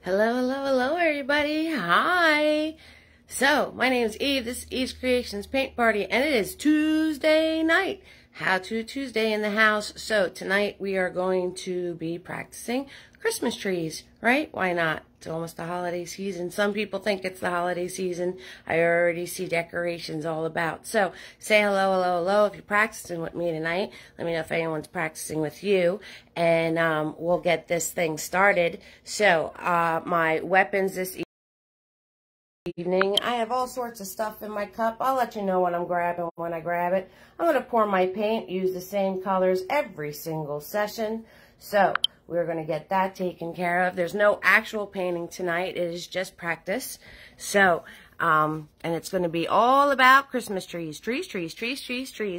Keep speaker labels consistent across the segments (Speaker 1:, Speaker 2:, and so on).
Speaker 1: Hello, hello, hello, everybody. Hi. So, my name is Eve. This is Eve's Creations Paint Party, and it is Tuesday night. How to Tuesday in the house. So, tonight we are going to be practicing Christmas trees, right? Why not? It's almost the holiday season. Some people think it's the holiday season. I already see decorations all about. So, say hello, hello, hello if you're practicing with me tonight. Let me know if anyone's practicing with you. And we'll get this thing started. So, my weapons this evening, I have all sorts of stuff in my cup. I'll let you know what I'm grabbing when I grab it. I'm going to pour my paint, use the same colors every single session. So, we're going to get that taken care of. There's no actual painting tonight. It is just practice. So, and it's going to be all about Christmas trees. Trees. Hello,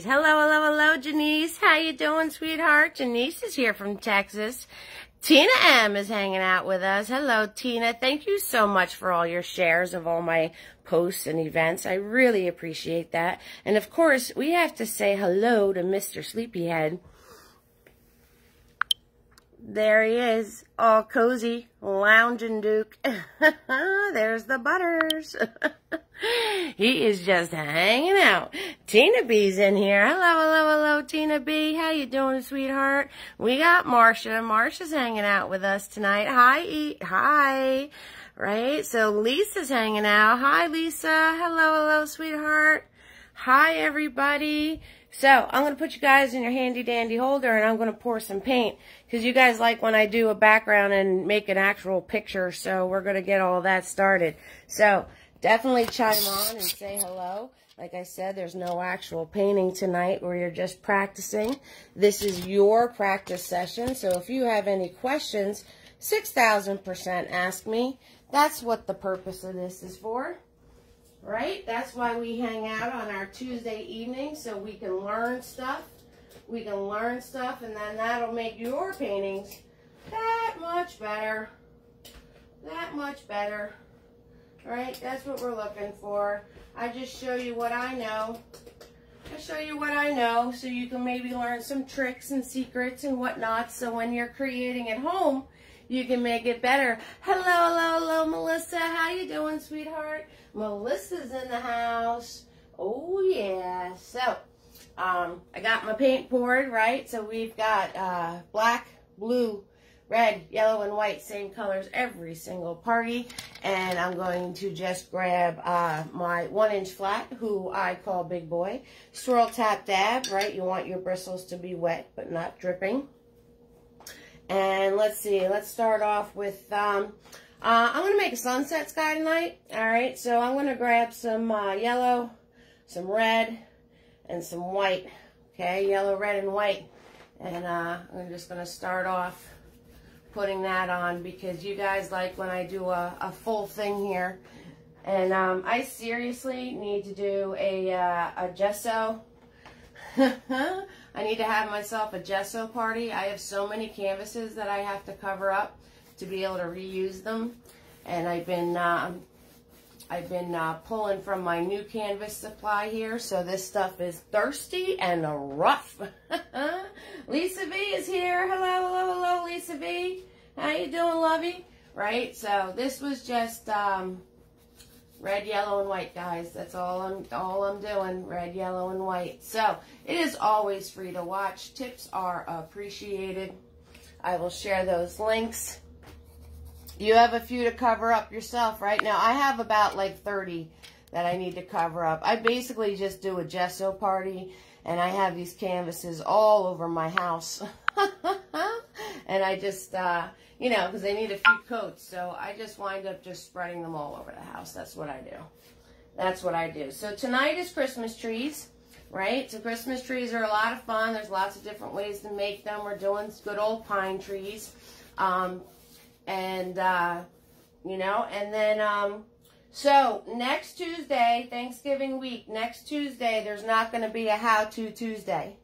Speaker 1: hello, hello, Janice. How you doing, sweetheart? Janice is here from Texas. Tina M is hanging out with us. Hello, Tina. Thank you so much for all your shares of all my posts and events. I really appreciate that. And, of course, we have to say hello to Mr. Sleepyhead. There he is, all cozy, lounging Duke. There's the Butters. He is just hanging out. Tina B's in here. Hello, hello, hello, Tina B. How you doing, sweetheart? We got Marcia. Marcia's hanging out with us tonight. Hi. Right, so Lisa's hanging out. Hi, Lisa. Hello, sweetheart. Hi, everybody. So, I'm going to put you guys in your handy-dandy holder, and I'm going to pour some paint, because you guys like when I do a background and make an actual picture, so we're going to get all that started. So, definitely chime on and say hello. Like I said, there's no actual painting tonight where you're just practicing. This is your practice session, so if you have any questions, 6,000% ask me. That's what the purpose of this is for. Right? That's why we hang out on our Tuesday evening, so we can learn stuff. We can learn stuff, and then that'll make your paintings that much better. That much better. Right? That's what we're looking for. I just show you what I know. I show you what I know, so you can maybe learn some tricks and secrets and whatnot, so when you're creating at home, you can make it better. Hello, Melissa. How you doing, sweetheart? Melissa's in the house. Oh, yeah. So, I got my paint poured, right? So, we've got black, blue, red, yellow, and white, same colors every single party. And I'm going to just grab my 1-inch flat, who I call Big Boy. Swirl, tap, dab, right? You want your bristles to be wet, but not dripping. And let's see, let's start off with, I'm going to make a sunset sky tonight. All right, so I'm going to grab some yellow, some red, and some white. Okay, yellow, red, and white. And I'm just going to start off putting that on because you guys like when I do a full thing here. And I seriously need to do a gesso. I need to have myself a gesso party. I have so many canvases that I have to cover up to be able to reuse them. And I've been pulling from my new canvas supply here. So this stuff is thirsty and rough. Lisa V is here. Hello, Lisa V. How you doing, lovey? Right, so this was just red, yellow, and white, guys. That's all I'm doing. Red, yellow, and white. So it is always free to watch. Tips are appreciated. I will share those links. You have a few to cover up yourself, right? Now, I have about like 30 that I need to cover up. I basically just do a gesso party, and I have these canvases all over my house. And I just, you know, because they need a few coats, so I just wind up just spreading them all over the house. That's what I do. That's what I do. So tonight is Christmas trees, right? So Christmas trees are a lot of fun. There's lots of different ways to make them. We're doing good old pine trees. You know, and then, so next Tuesday, Thanksgiving week, next Tuesday, there's not going to be a how-to Tuesday.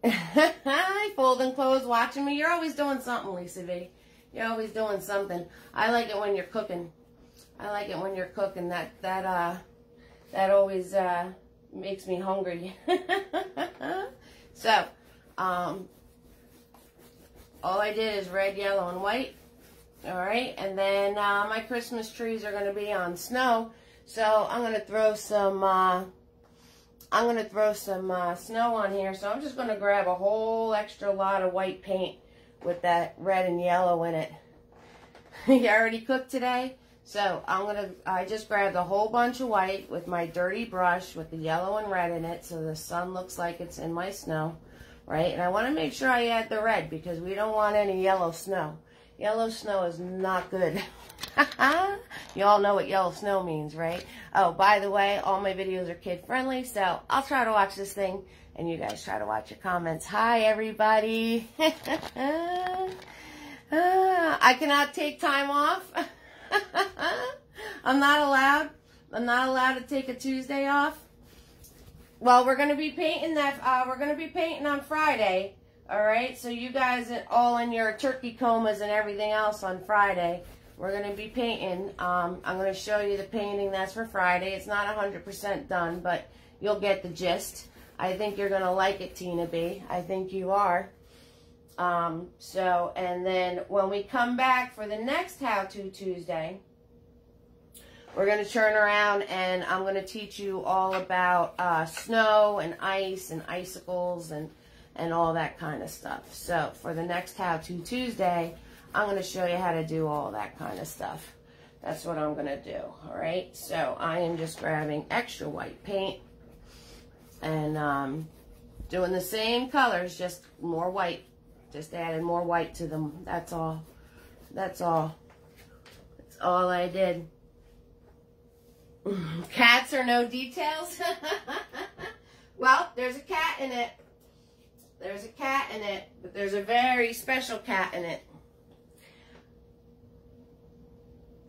Speaker 1: Hi, folding clothes, watching me. You're always doing something, Lisa V. You're always doing something. I like it when you're cooking. I like it when you're cooking. That always makes me hungry. So, all I did is red, yellow, and white. All right, and then my Christmas trees are going to be on snow, so I'm going to throw some snow on here. So I'm just going to grab a whole extra lot of white paint with that red and yellow in it. You already cooked today? So I just grabbed a whole bunch of white with my dirty brush with the yellow and red in it, so the sun looks like it's in my snow, right? And I want to make sure I add the red because we don't want any yellow snow. Yellow snow is not good. You all know what yellow snow means, right? Oh, by the way, all my videos are kid friendly, so I'll try to watch this thing and you guys try to watch your comments. Hi, everybody. I cannot take time off. I'm not allowed to take a Tuesday off. Well, we're going to be painting on Friday. All right, so you guys all in your turkey comas and everything else on Friday. We're going to be painting. I'm going to show you the painting that's for Friday. It's not 100% done, but you'll get the gist. I think you're going to like it, Tina B. I think you are. And then when we come back for the next How To Tuesday, we're going to turn around and I'm going to teach you all about snow and ice and icicles and all that kind of stuff. So for the next How To Tuesday, I'm going to show you how to do all that kind of stuff. That's what I'm going to do. All right. So I am just grabbing extra white paint and doing the same colors, just more white. Just added more white to them. That's all. That's all. That's all I did. Cats are no details. Well, there's a cat in it. There's a cat in it, but there's a very special cat in it.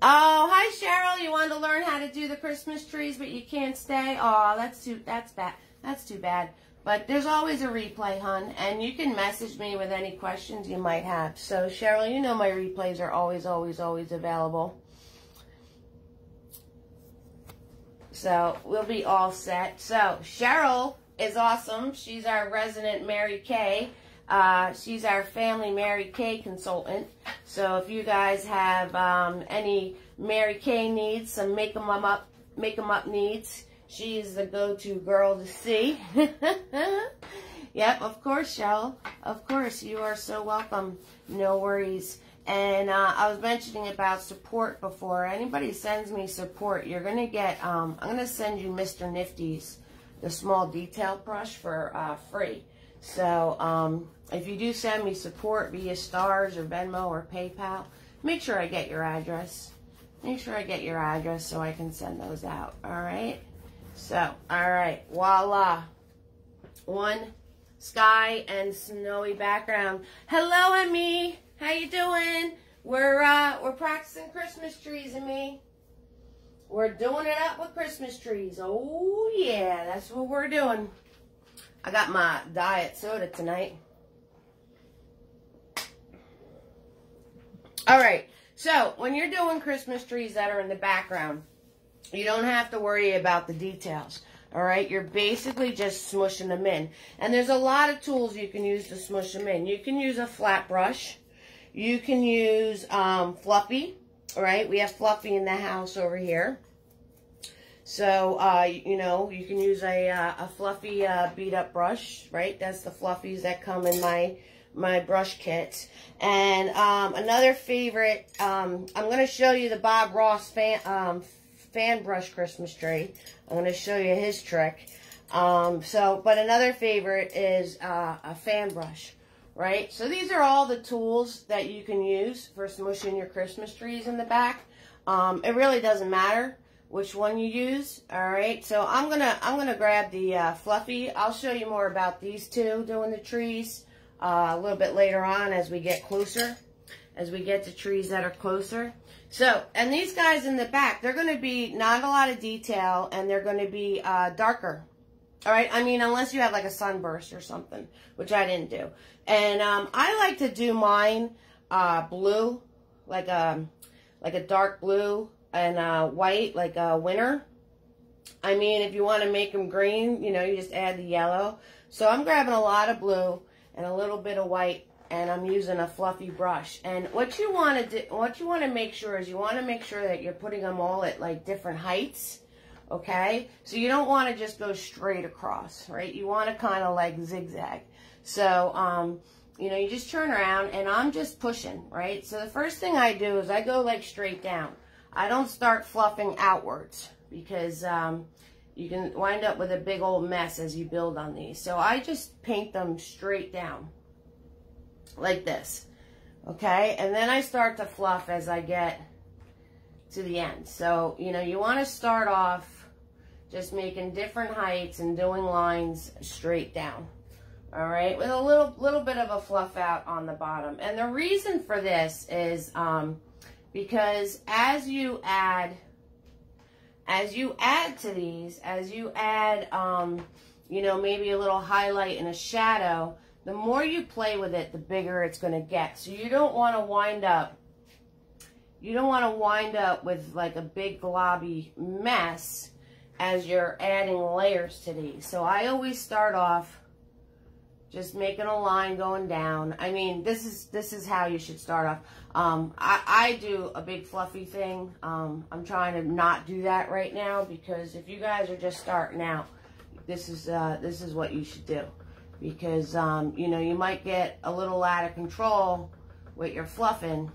Speaker 1: Oh, hi Cheryl. You wanted to learn how to do the Christmas trees, but you can't stay. Oh, that's bad. That's too bad. But there's always a replay, hon, and you can message me with any questions you might have. So, Cheryl, you know my replays are always, always, always available. So, we'll be all set. So, Cheryl is awesome. She's our resident Mary Kay. She's our family Mary Kay consultant. So, if you guys have any Mary Kay needs, some make 'em up needs, she is the go-to girl to see. Yep, of course, Cheryl. Of course, you are so welcome. No worries. And I was mentioning about support before. Anybody sends me support, you're going to get, I'm going to send you Mr. Nifty's, the small detail brush for free. So if you do send me support via Stars or Venmo or PayPal, make sure I get your address. Make sure I get your address so I can send those out. All right? So, all right, voila. One sky and snowy background. Hello, Emmy. How you doing? We're practicing Christmas trees, Emmy. We're doing it up with Christmas trees. Oh, yeah, that's what we're doing. I got my diet soda tonight. All right, so when you're doing Christmas trees that are in the background, you don't have to worry about the details, all right? You're basically just smushing them in. And there's a lot of tools you can use to smush them in. You can use a flat brush. You can use Fluffy, all right? We have Fluffy in the house over here. So, you know, you can use a Fluffy beat-up brush, right? That's the Fluffies that come in my brush kit. And another favorite, I'm going to show you the Bob Ross fan brush Christmas tree. I'm going to show you his trick. But another favorite is a fan brush, right? So these are all the tools that you can use for smushing your Christmas trees in the back. It really doesn't matter which one you use, all right? So I'm gonna grab the Fluffy. I'll show you more about these two doing the trees a little bit later on as we get closer, as we get to trees that are closer. So, and these guys in the back, they're going to be not a lot of detail, and they're going to be darker. All right? I mean, unless you have like a sunburst or something, which I didn't do. And I like to do mine blue, like a dark blue and white, like a winter. I mean, if you want to make them green, you know, you just add the yellow. So I'm grabbing a lot of blue and a little bit of white and I'm using a fluffy brush. And what you want to do, what you want to make sure is you want to make sure that you're putting them all at like different heights. Okay, so you don't want to just go straight across, right? You want to kind of like zigzag. So, you know, you just turn around and I'm just pushing, right? So the first thing I do is I go like straight down. I don't start fluffing outwards because you can wind up with a big old mess as you build on these. So I just paint them straight down like this, okay? And then I start to fluff as I get to the end. So, you know, you want to start off just making different heights and doing lines straight down. All right, with a little bit of a fluff out on the bottom. And the reason for this is because as you add to these, as you add, you know, maybe a little highlight and a shadow, the more you play with it, the bigger it's going to get. So you don't want to wind up with like a big globby mess as you're adding layers to these. So I always start off just making a line going down. I mean, this is how you should start off. I do a big fluffy thing. I'm trying to not do that right now because if you guys are just starting out, this is what you should do. Because, you know, you might get a little out of control with your fluffing,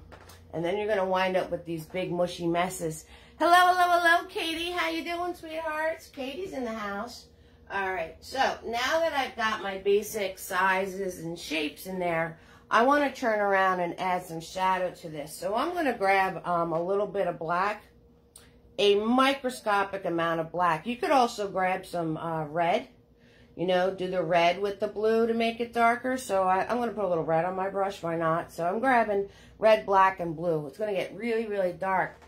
Speaker 1: and then you're going to wind up with these big mushy messes. Hello, hello, hello, Katie. How you doing, sweethearts? Katie's in the house. All right, so now that I've got my basic sizes and shapes in there, I want to turn around and add some shadow to this. So I'm going to grab a little bit of black, a microscopic amount of black. You could also grab some red, you know, do the red with the blue to make it darker. So I'm going to put a little red on my brush, why not? So I'm grabbing red, black, and blue. It's going to get really, really dark.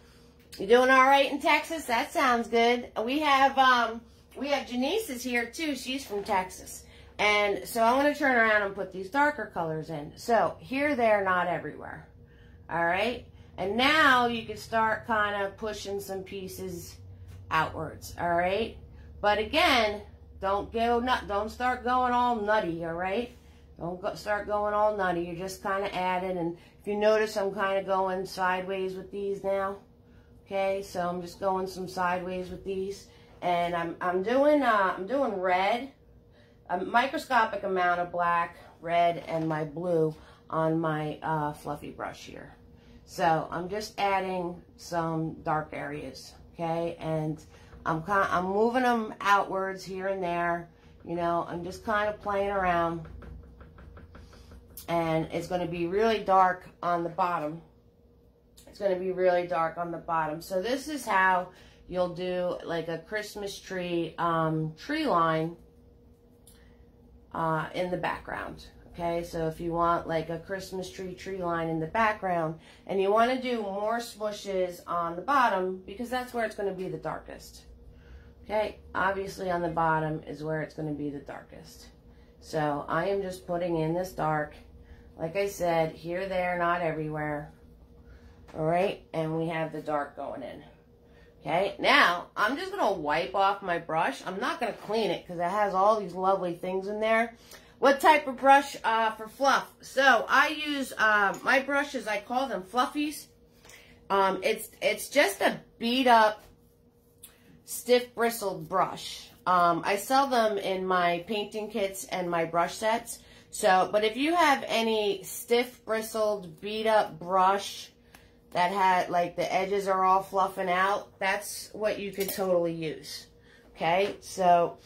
Speaker 1: You doing all right in Texas? That sounds good. We have Janice is here too. She's from Texas. And so I'm going to turn around and put these darker colors in. So here, there, not everywhere. All right. And now you can start kind of pushing some pieces outwards. All right. But again, don't start going all nutty. All right. Don't start going all nutty. You're just kind of adding. And if you notice, I'm kind of going sideways with these now. Okay. So I'm just going some sideways with these. And I'm doing red, a microscopic amount of black, red, and my blue on my fluffy brush here. So I'm just adding some dark areas, okay? And I'm moving them outwards here and there. You know, I'm just kind of playing around. And it's going to be really dark on the bottom. It's going to be really dark on the bottom. So this is how you'll do like a Christmas tree tree line in the background. Okay, so if you want like a Christmas tree line in the background, and you want to do more smooshes on the bottom because that's where it's going to be the darkest. Okay, obviously on the bottom is where it's going to be the darkest. So I am just putting in this dark, like I said, here, there, not everywhere. All right, and we have the dark going in. Okay, now I'm just going to wipe off my brush. I'm not going to clean it because it has all these lovely things in there. What type of brush for fluff? So I use my brushes, I call them fluffies. It's just a beat up, stiff bristled brush. I sell them in my painting kits and my brush sets. So, but if you have any stiff bristled, beat up brush that had, like, the edges are all fluffing out, that's what you could totally use. Okay, so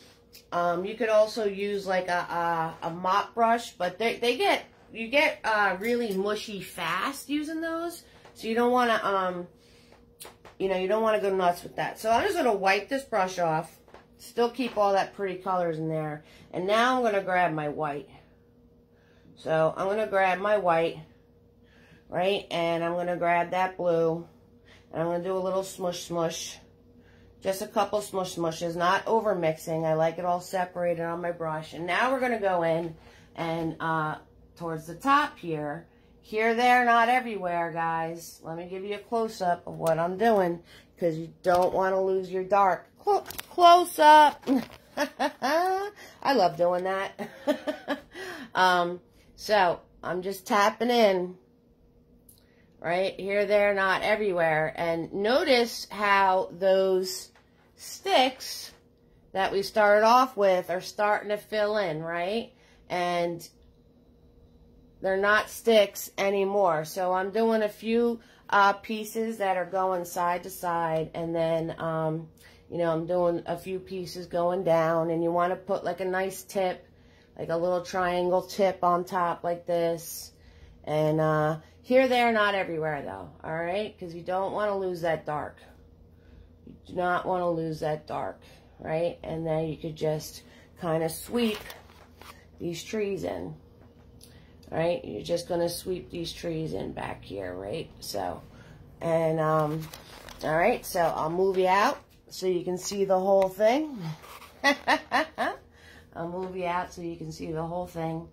Speaker 1: you could also use like a mop brush, but you get really mushy fast using those, so you don't want to you don't want to go nuts with that. So I'm just going to wipe this brush off, still keep all that pretty colors in there, and now I'm going to grab my white. So I'm going to grab my white, right, and I'm going to grab that blue, and I'm going to do a little smush smush, just a couple smush smushes, not over mixing. I like it all separated on my brush. And now we're going to go in and towards the top here, there, not everywhere, guys. Let me give you a close-up of what I'm doing, because you don't want to lose your dark. Close-up. I love doing that. So I'm just tapping in. Right? Here, there, not everywhere. And notice how those sticks that we started off with are starting to fill in, right? And they're not sticks anymore. So I'm doing a few pieces that are going side to side, and then you know, I'm doing a few pieces going down, and you want to put like a nice tip, like a little triangle tip on top like this. And here, there, not everywhere though, all right? Because you don't want to lose that dark. You do not want to lose that dark, right? And then you could just kind of sweep these trees in, right? You're just going to sweep these trees in back here, right? So, and, all right, so I'll move you out so you can see the whole thing. I'll move you out so you can see the whole thing,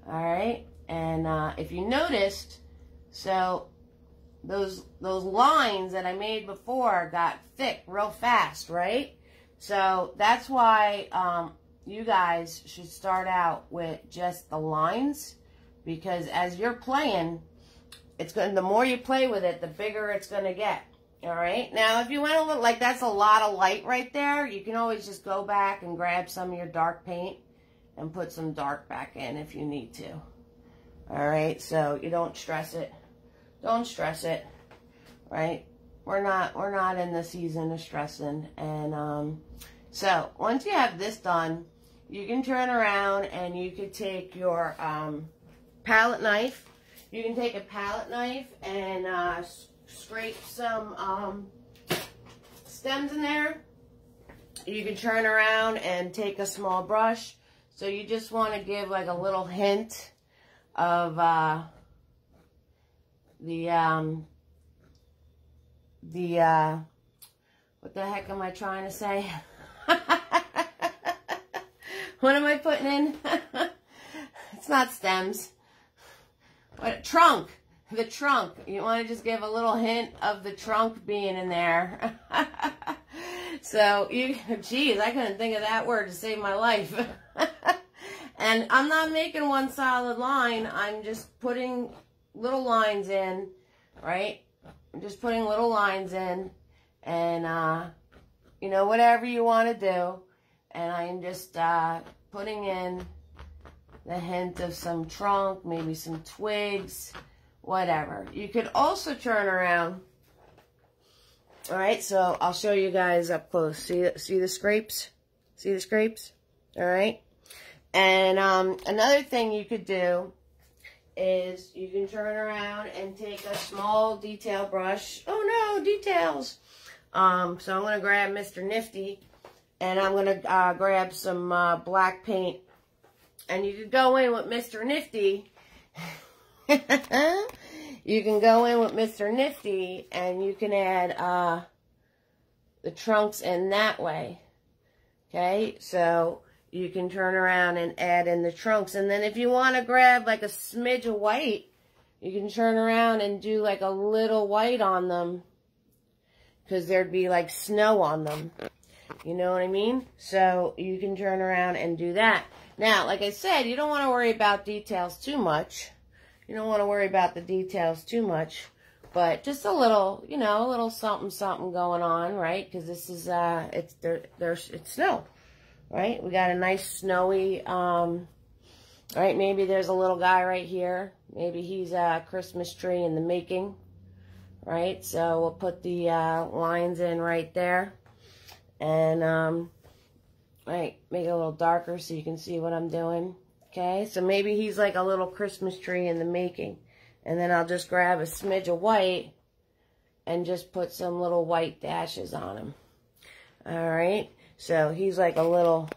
Speaker 1: all right? And if you noticed, so those lines that I made before got thick real fast, right? So that's why you guys should start out with just the lines, because as you're playing, the more you play with it, the bigger it's going to get. All right. Now, if you went a little, like that's a lot of light right there, you can always just go back and grab some of your dark paint and put some dark back in if you need to. All right. So you don't stress it. Don't stress it. Right. We're not in the season of stressing. And so once you have this done, you can turn around and you could take your palette knife. You can take a palette knife and scrape some stems in there. You can turn around and take a small brush. So you just want to give like a little hint of what the heck am I trying to say? What am I putting in? It's not stems. What, trunk. The trunk. You want to just give a little hint of the trunk being in there. So, geez, I couldn't think of that word to save my life. And I'm not making one solid line. I'm just putting little lines in, right? I'm just putting little lines in. And, you know, whatever you want to do. And I'm just putting in the hint of some trunk, maybe some twigs, whatever. You could also turn around. All right, so I'll show you guys up close. See the scrapes? See the scrapes? All right. And another thing you could do is you can turn around and take a small detail brush. Oh no, details. So I'm going to grab Mr. Nifty, and I'm going to grab some black paint. And you could go in with Mr. Nifty. You can go in with Mr. Nifty, and you can add the trunks in that way. Okay, so you can turn around and add in the trunks. And then if you want to grab like a smidge of white, you can turn around and do like a little white on them, because there'd be like snow on them. You know what I mean? So you can turn around and do that. Now, like I said, you don't want to worry about details too much. You don't want to worry about the details too much. But just a little, you know, a little something, something going on, right? Because this is, it's snow, right? We got a nice snowy, right? Maybe there's a little guy right here. Maybe he's a Christmas tree in the making, right? So we'll put the lines in right there. And, right, make it a little darker so you can see what I'm doing. Okay, so maybe he's like a little Christmas tree in the making. And then I'll just grab a smidge of white and just put some little white dashes on him. All right, so he's like a little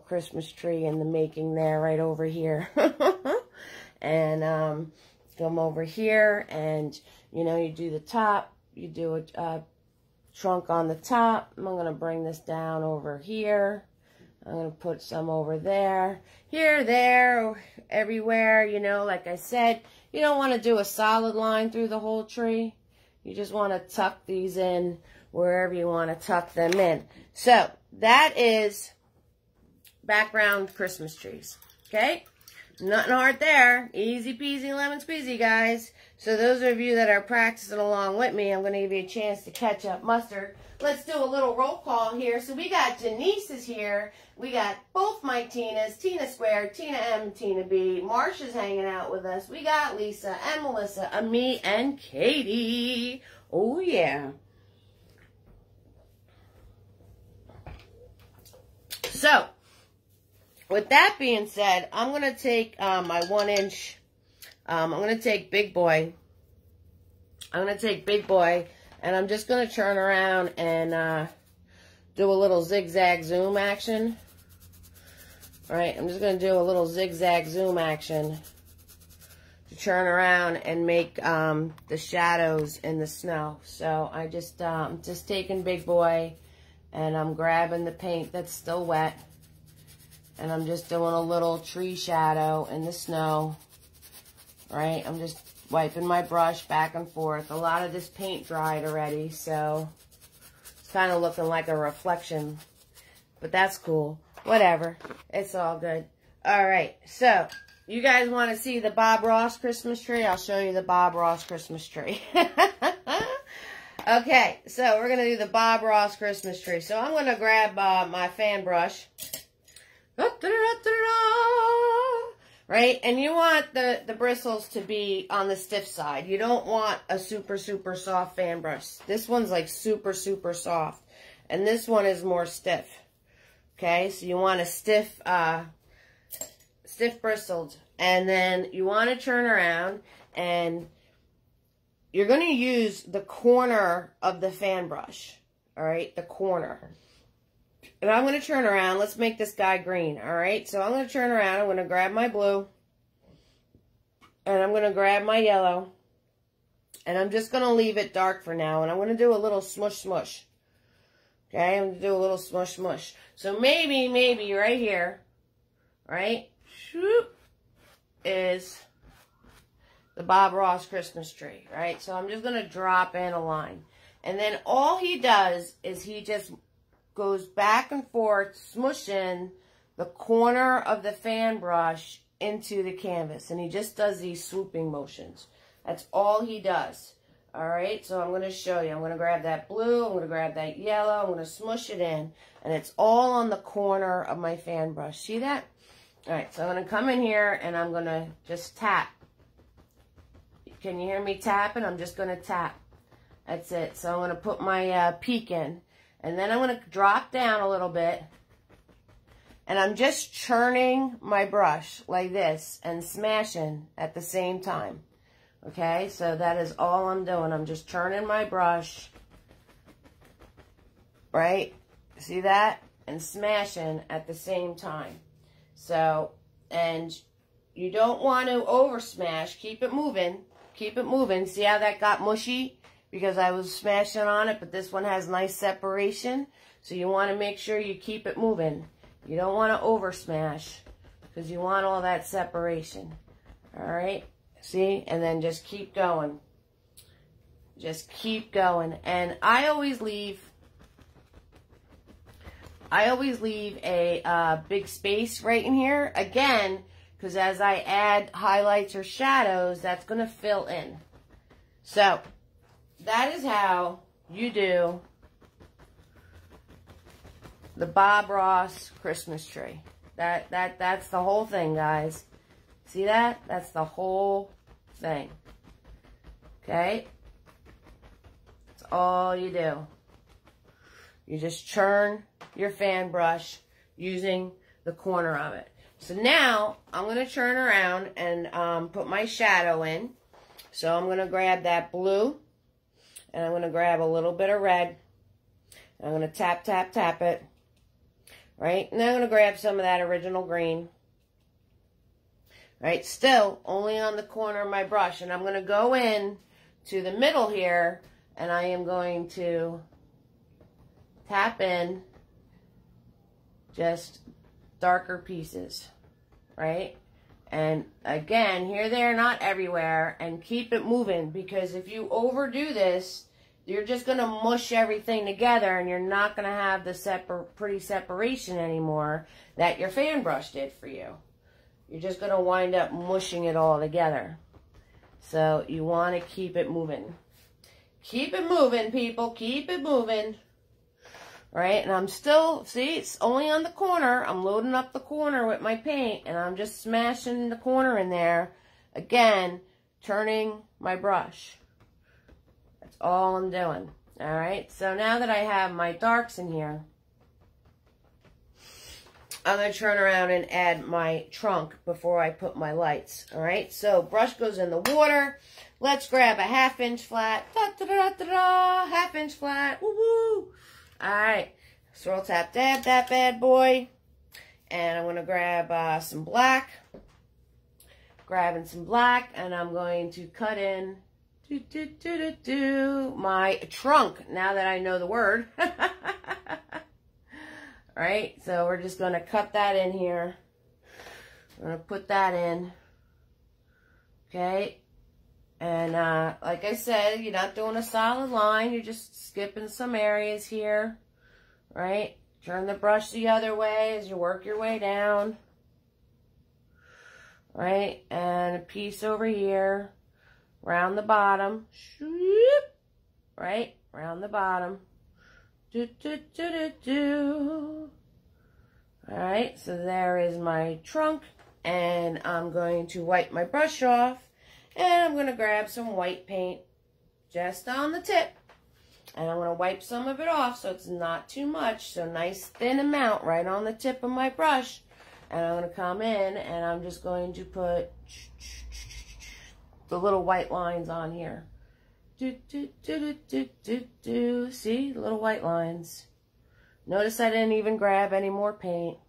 Speaker 1: Christmas tree in the making there, right over here. And come over here, and you know, you do the top, you do a trunk on the top. I'm going to bring this down over here. I'm going to put some over there, here, there, everywhere. You know, like I said, you don't want to do a solid line through the whole tree. You just want to tuck these in wherever you want to tuck them in. So that is background Christmas trees. Okay. Nothing hard there. Easy peasy lemon squeezy, guys. So those of you that are practicing along with me, I'm going to give you a chance to catch up mustard. Let's do a little roll call here. So we got Denise is here. We got both my Tinas, Tina Squared, Tina M, and Tina B. Marsha's hanging out with us. We got Lisa and Melissa and me and Katie. Oh, yeah. So, with that being said, I'm going to take my 1-inch, I'm going to take Big Boy. I'm going to take Big Boy, and I'm just going to turn around and do a little zigzag zoom action. All right, I'm just going to do a little zigzag zoom action to turn around and make the shadows in the snow. So I just taking Big Boy, and I'm grabbing the paint that's still wet, and I'm just doing a little tree shadow in the snow. Right, I'm just wiping my brush back and forth. A lot of this paint dried already, so it's kind of looking like a reflection, but that's cool. Whatever, it's all good. All right, so you guys want to see the Bob Ross Christmas tree? I'll show you the Bob Ross Christmas tree. Okay, so we're going to do the Bob Ross Christmas tree. So I'm going to grab my fan brush. Right, and you want the bristles to be on the stiff side. You don't want a super, super soft fan brush. This one's like super, super soft. And this one is more stiff. Okay, so you want a stiff, stiff bristled. And then you want to turn around and you're going to use the corner of the fan brush. All right, the corner. And I'm going to turn around. Let's make this guy green. All right, so I'm going to turn around. I'm going to grab my blue. And I'm going to grab my yellow. And I'm just going to leave it dark for now. And I'm going to do a little smush, smush. Okay, I'm going to do a little smush, smush. So maybe right here, right, shoop, is the Bob Ross Christmas tree, right? So I'm just going to drop in a line. And then all he does is he just goes back and forth, smushing the corner of the fan brush into the canvas. And he just does these swooping motions. That's all he does. All right, so I'm going to show you. I'm going to grab that blue. I'm going to grab that yellow. I'm going to smush it in. And it's all on the corner of my fan brush. See that? All right, so I'm going to come in here and I'm going to just tap. Can you hear me tapping? I'm just going to tap. That's it. So I'm going to put my peak in. And then I'm going to drop down a little bit. And I'm just churning my brush like this and smashing at the same time. Okay, so that is all I'm doing. I'm just churning my brush. Right? See that? And smashing at the same time. So, and you don't want to over smash. Keep it moving. Keep it moving. See how that got mushy? Because I was smashing on it, but this one has nice separation. So you want to make sure you keep it moving. You don't want to over smash because you want all that separation. All right? See? And then just keep going. Just keep going. And I always leave a big space right in here. Again, because as I add highlights or shadows, that's going to fill in. So, that is how you do the Bob Ross Christmas tree. That's the whole thing, guys. See that? That's the whole thing. Okay? That's all you do. You just churn your fan brush using the corner of it. So now, I'm going to turn around and put my shadow in. So I'm going to grab that blue. And I'm going to grab a little bit of red. I'm going to tap, tap, tap it. Right? And I'm going to grab some of that original green. Right? Still, only on the corner of my brush. And I'm going to go in to the middle here. And I am going to tap in just darker pieces. Right? And again, here, there, not everywhere. And keep it moving. Because if you overdo this, you're just going to mush everything together. And you're not going to have the pretty separation anymore that your fan brush did for you. you're just going to wind up mushing it all together. So you want to keep it moving. Keep it moving, people. Keep it moving. Right? And I'm still, see, it's only on the corner. I'm loading up the corner with my paint, and I'm just smashing the corner in there. Again, turning my brush. That's all I'm doing. All right? So now that I have my darks in here, I'm going to turn around and add my trunk before I put my lights. All right? So brush goes in the water. Let's grab a 1/2 inch flat. Da-da-da-da-da, 1/2 inch flat. Woo-woo. All right. Swirl, tap, dab that bad boy. And I'm going to grab some black. Grabbing some black. And I'm going to cut in my trunk. Now that I know the word. Right, so we're just going to cut that in here. I'm going to put that in. Okay. And like I said, you're not doing a solid line. You're just skipping some areas here. Right? Turn the brush the other way as you work your way down. Right? And a piece over here. Round the bottom. Right? Round the bottom. Alright, so there is my trunk, and I'm going to wipe my brush off, and I'm going to grab some white paint just on the tip, and I'm going to wipe some of it off so it's not too much, so nice thin amount right on the tip of my brush, and I'm going to come in and I'm just going to put the little white lines on here. See, little white lines. Notice I didn't even grab any more paint.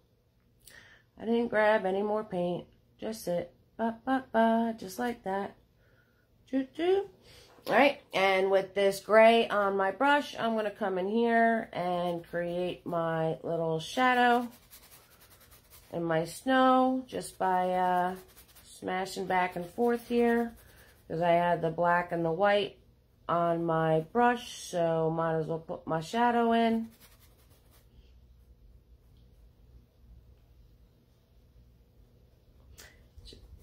Speaker 1: I didn't grab any more paint. Just it. Just like that. Alright, and with this gray on my brush, I'm going to come in here and create my little shadow and my snow just by smashing back and forth here, because I had the black and the white on my brush, so might as well put my shadow in.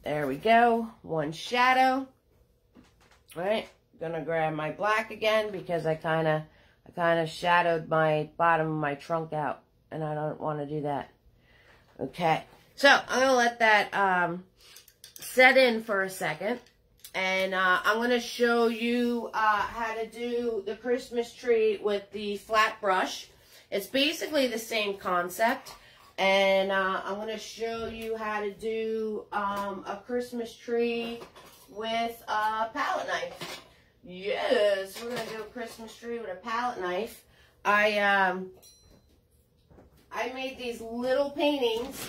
Speaker 1: There we go, one shadow. All right, gonna grab my black again because I kind of shadowed my bottom of my trunk out, and I don't want to do that. Okay, so I'm gonna let that set in for a second. And I'm going to show you how to do the Christmas tree with the flat brush. It's basically the same concept. And I'm going to show you how to do a Christmas tree with a palette knife. Yes, we're going to do a Christmas tree with a palette knife. I made these little paintings.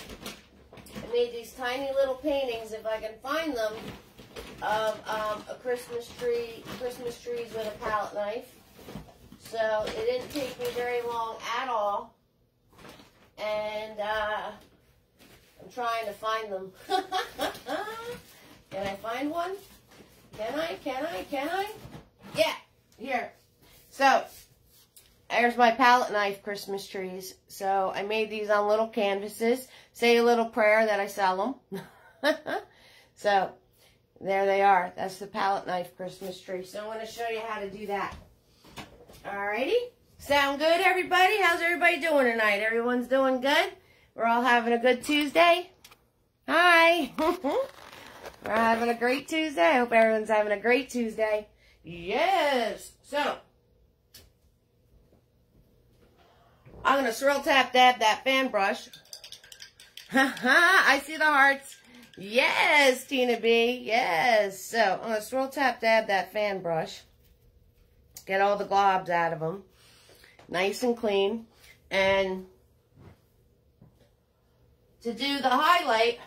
Speaker 1: I made these tiny little paintings, if I can find them, of a Christmas trees with a palette knife. So it didn't take me very long at all, and I'm trying to find them. Can I find one? Can I? Yeah, here. So there's my palette knife Christmas trees. So I made these on little canvases. Say a little prayer that I sell them. So there they are. That's the palette knife Christmas tree. So I'm going to show you how to do that. Alrighty. Sound good, everybody? How's everybody doing tonight? Everyone's doing good? We're all having a good Tuesday? Hi. We're having a great Tuesday. I hope everyone's having a great Tuesday. Yes. So I'm going to swirl, tap, dab that fan brush. I see the hearts. Yes, Tina B. Yes. So I'm going to swirl, tap, dab that fan brush. Get all the globs out of them. Nice and clean. And to do the highlight,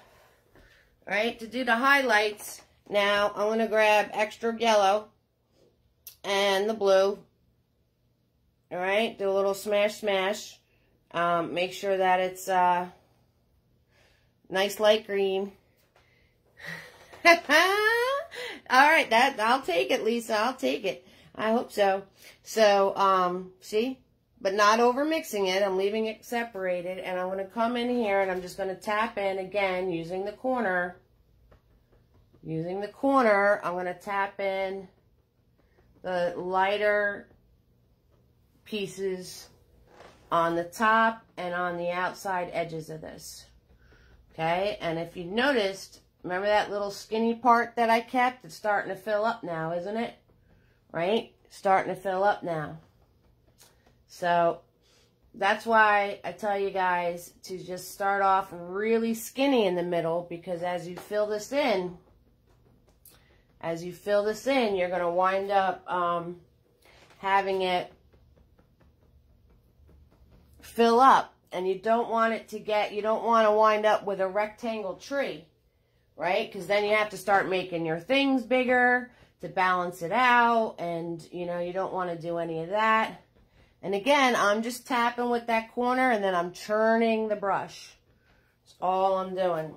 Speaker 1: right, to do the highlights, now I'm going to grab extra yellow and the blue. All right, do a little smash, smash. Make sure that it's nice light green. All right, I'll take it, Lisa. I'll take it. I hope so. So, see? but not over mixing it. I'm leaving it separated, and I'm going to come in here and I'm just going to tap in again using the corner. Using the corner, I'm going to tap in the lighter pieces on the top and on the outside edges of this. Okay, and if you noticed, remember that little skinny part that I kept? It's starting to fill up now, isn't it? Right? Starting to fill up now. So that's why I tell you guys to just start off really skinny in the middle, because as you fill this in, you're going to wind up having it fill up. And you don't want it to you don't want to wind up with a rectangle tree, right? Because then you have to start making your things bigger to balance it out. And, you know, you don't want to do any of that. And again, I'm just tapping with that corner and then I'm churning the brush. That's all I'm doing.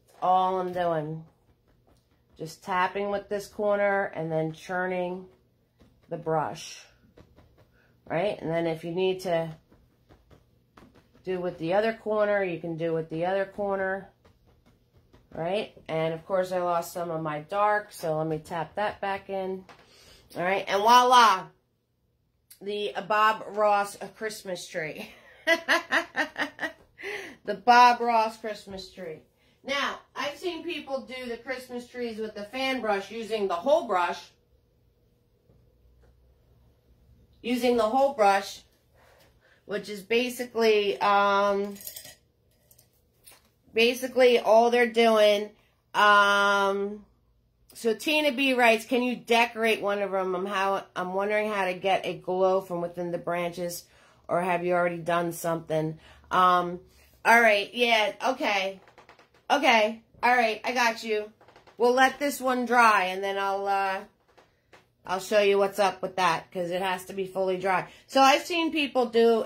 Speaker 1: That's all I'm doing. Just tapping with this corner and then churning the brush, right? And then if you need to do with the other corner, you can do with the other corner, right? And of course I lost some of my dark, so let me tap that back in. All right, and voila, the Bob Ross Christmas tree. The Bob Ross Christmas tree. Now, I've seen people do the Christmas trees with the fan brush using the whole brush. Using the whole brush, which is basically all they're doing. So Tina B writes, can you decorate one of them? I'm wondering how to get a glow from within the branches, or have you already done something? All right, yeah, okay, all right, I got you. We'll let this one dry, and then I'll show you what's up with that, because it has to be fully dry. So I've seen people do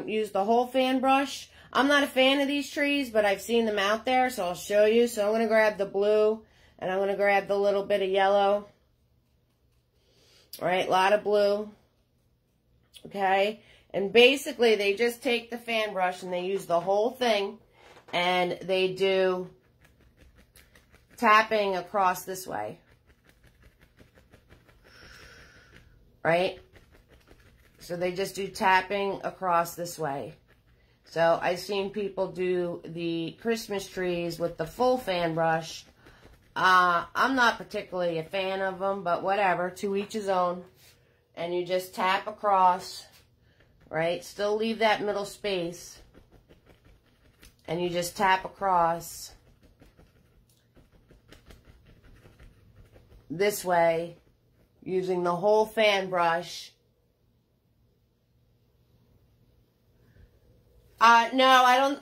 Speaker 1: use the whole fan brush. I'm not a fan of these trees, but I've seen them out there, so I'll show you. So I'm going to grab the blue, and I'm going to grab the little bit of yellow. All right, a lot of blue. Okay, and basically they just take the fan brush and they use the whole thing, and they do tapping across this way. Right? So they just do tapping across this way. So I've seen people do the Christmas trees with the full fan brush. I'm not particularly a fan of them, but whatever, to each his own. And you just tap across, right? Still leave that middle space. And you just tap across this way, using the whole fan brush. No, I don't,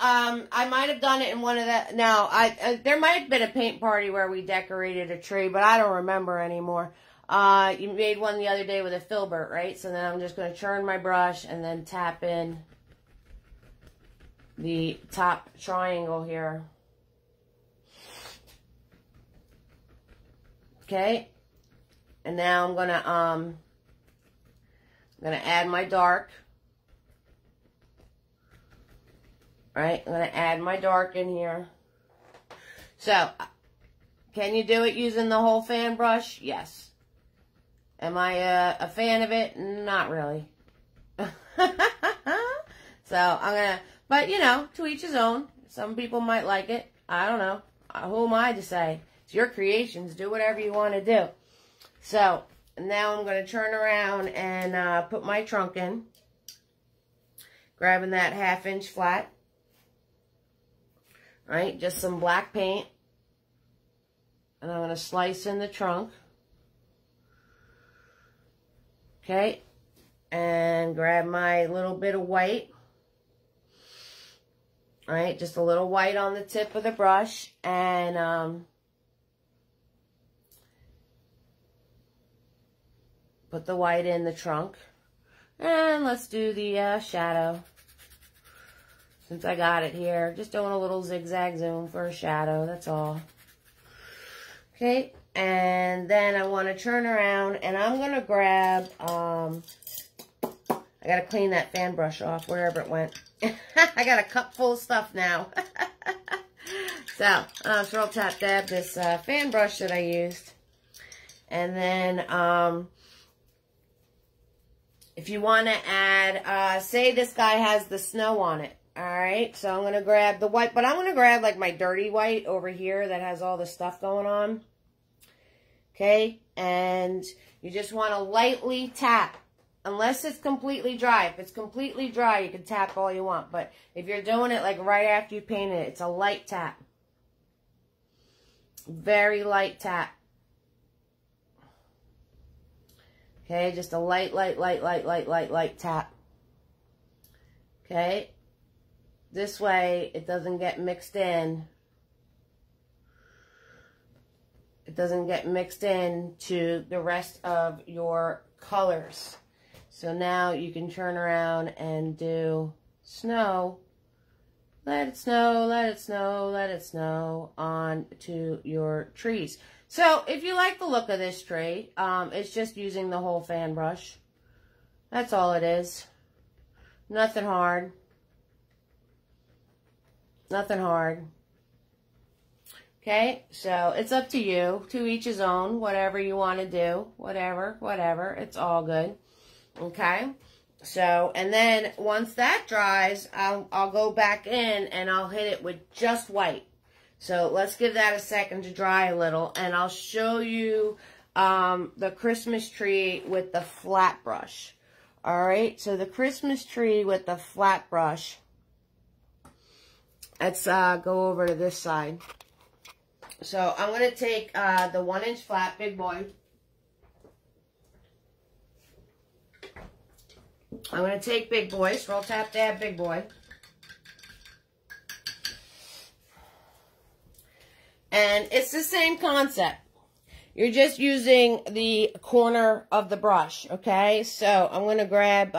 Speaker 1: I might have done it in one of the, no, there might have been a paint party where we decorated a tree, but I don't remember anymore. You made one the other day with a filbert, right? So then I'm just going to churn my brush and then tap in the top triangle here. Okay. And now I'm gonna add my dark. Right, I'm gonna add my dark in here. So, can you do it using the whole fan brush? Yes. Am I a fan of it? Not really. So I'm gonna, but you know, to each his own. Some people might like it. I don't know. Who am I to say? It's your creations. Do whatever you want to do. So, now I'm going to turn around and put my trunk in. Grabbing that 1/2 inch flat. Right, just some black paint. And I'm going to slice in the trunk. Okay. And grab my little bit of white. Alright, just a little white on the tip of the brush. And, put the white in the trunk. And let's do the shadow. Since I got it here. Just doing a little zigzag zoom for a shadow. That's all. Okay. And then I want to turn around. And I'm going to grab I got to clean that fan brush off wherever it went. I got a cup full of stuff now. So, Swirl Tap Dab this fan brush that I used. And then, if you want to add, say this guy has the snow on it. Alright, so I'm going to grab the white, but I'm going to grab like my dirty white over here that has all the stuff going on. Okay, and you just want to lightly tap. Unless it's completely dry. If it's completely dry, you can tap all you want. But if you're doing it like right after you paint it, it's a light tap. Very light tap. Okay, just a light tap. Okay. This way, it doesn't get mixed in. It doesn't get mixed in to the rest of your colors. So now you can turn around and do snow. Let it snow, let it snow, let it snow on to your trees. So if you like the look of this tree, it's just using the whole fan brush. That's all it is. Nothing hard. Nothing hard. Okay, so it's up to you. To each his own. Whatever you want to do. Whatever. It's all good. Okay, so, and then once that dries, I'll go back in and I'll hit it with just white. So let's give that a second to dry a little, and I'll show you the Christmas tree with the flat brush. All right, so the Christmas tree with the flat brush. Let's go over to this side. So I'm going to take the 1-inch flat, big boy. I'm going to take big boy, Swirl Tap Dab big boy. And it's the same concept. You're just using the corner of the brush, okay? So I'm going to grab,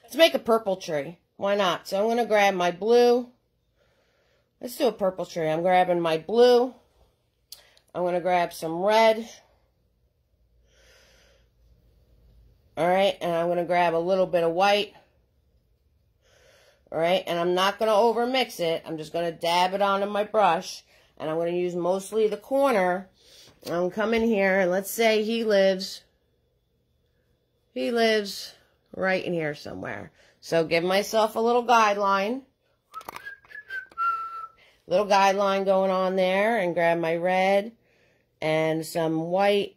Speaker 1: let's make a purple tree. Why not? So I'm going to grab my blue. Let's do a purple tree. I'm grabbing my blue. I'm going to grab some red. Alright, and I'm going to grab a little bit of white. Alright, and I'm not going to overmix it. I'm just going to dab it onto my brush. And I'm going to use mostly the corner. I'm going to come in here, and let's say he lives right in here somewhere. So give myself a little guideline. Little guideline going on there, and grab my red and some white.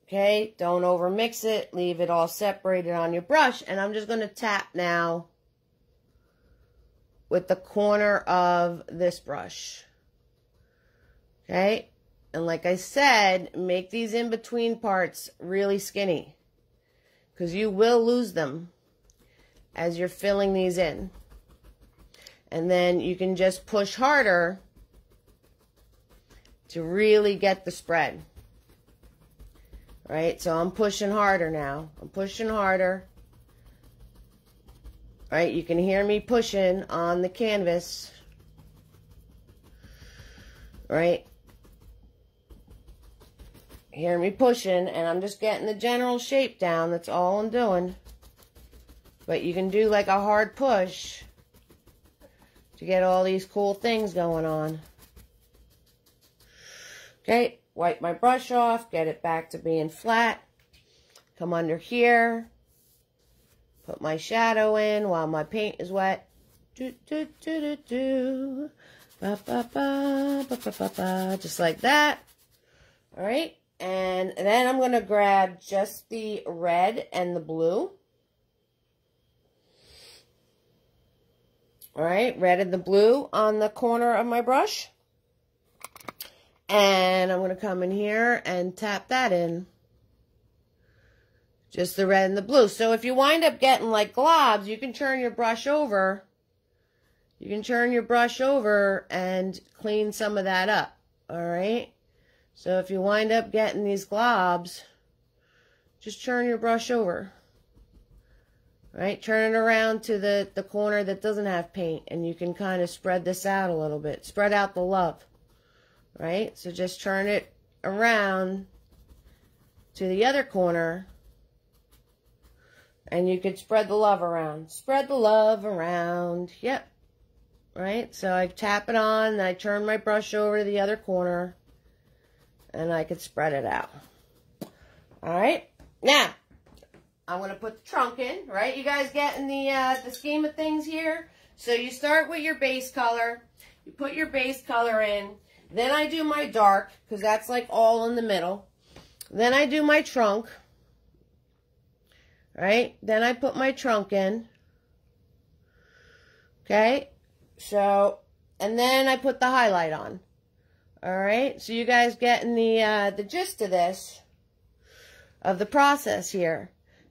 Speaker 1: Okay, don't overmix it. Leave it all separated on your brush. And I'm just going to tap now with the corner of this brush. Okay, and like I said, make these in-between parts really skinny, because you will lose them as you're filling these in. And then you can just push harder to really get the spread. Right, so I'm pushing harder now. I'm pushing harder. Right, you can hear me pushing on the canvas. Right. Hear me pushing, and I'm just getting the general shape down. That's all I'm doing. But you can do like a hard push to get all these cool things going on. Okay, wipe my brush off, get it back to being flat. Come under here. Put my shadow in while my paint is wet. Do, do, do, do, do. Ba, ba, ba, ba, ba, ba, ba. Just like that. Alright, and then I'm going to grab just the red and the blue. Alright, red and the blue on the corner of my brush. And I'm going to come in here and tap that in. Just the red and the blue. So if you wind up getting like globs, you can turn your brush over. You can turn your brush over and clean some of that up. Alright? So if you wind up getting these globs, just turn your brush over. Right, turn it around to the corner that doesn't have paint, and you can kind of spread this out a little bit. Spread out the love. Right, so just turn it around to the other corner. And you could spread the love around. Spread the love around. Yep. Right? So I tap it on, and I turn my brush over to the other corner, and I could spread it out. Alright? Now, I'm going to put the trunk in, right? You guys getting the scheme of things here? So you start with your base color. You put your base color in. Then I do my dark, because that's like all in the middle. Then I do my trunk. Right? Then I put my trunk in. Okay? So, and then I put the highlight on. Alright? So you guys getting the gist of this, of the process here.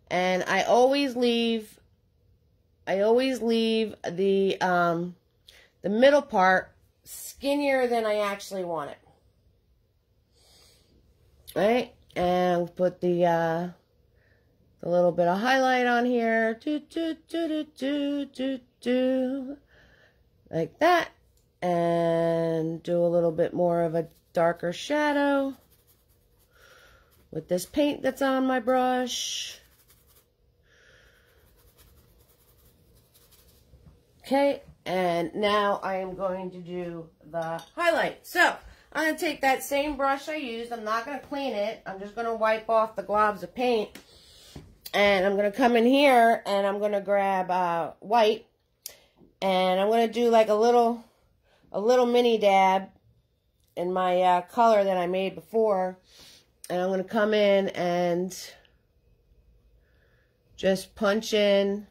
Speaker 1: And I always leave the middle part skinnier than I actually want it. Right? And put the little bit of highlight on here. Like that. And do a little bit more of a darker shadow with this paint that's on my brush. Okay, and now I am going to do the highlight. So, I'm going to take that same brush I used. I'm not going to clean it. I'm just going to wipe off the globs of paint. And I'm going to come in here and I'm going to grab white. And I'm going to do like a little mini dab in my color that I made before. And I'm going to come in and just punch in.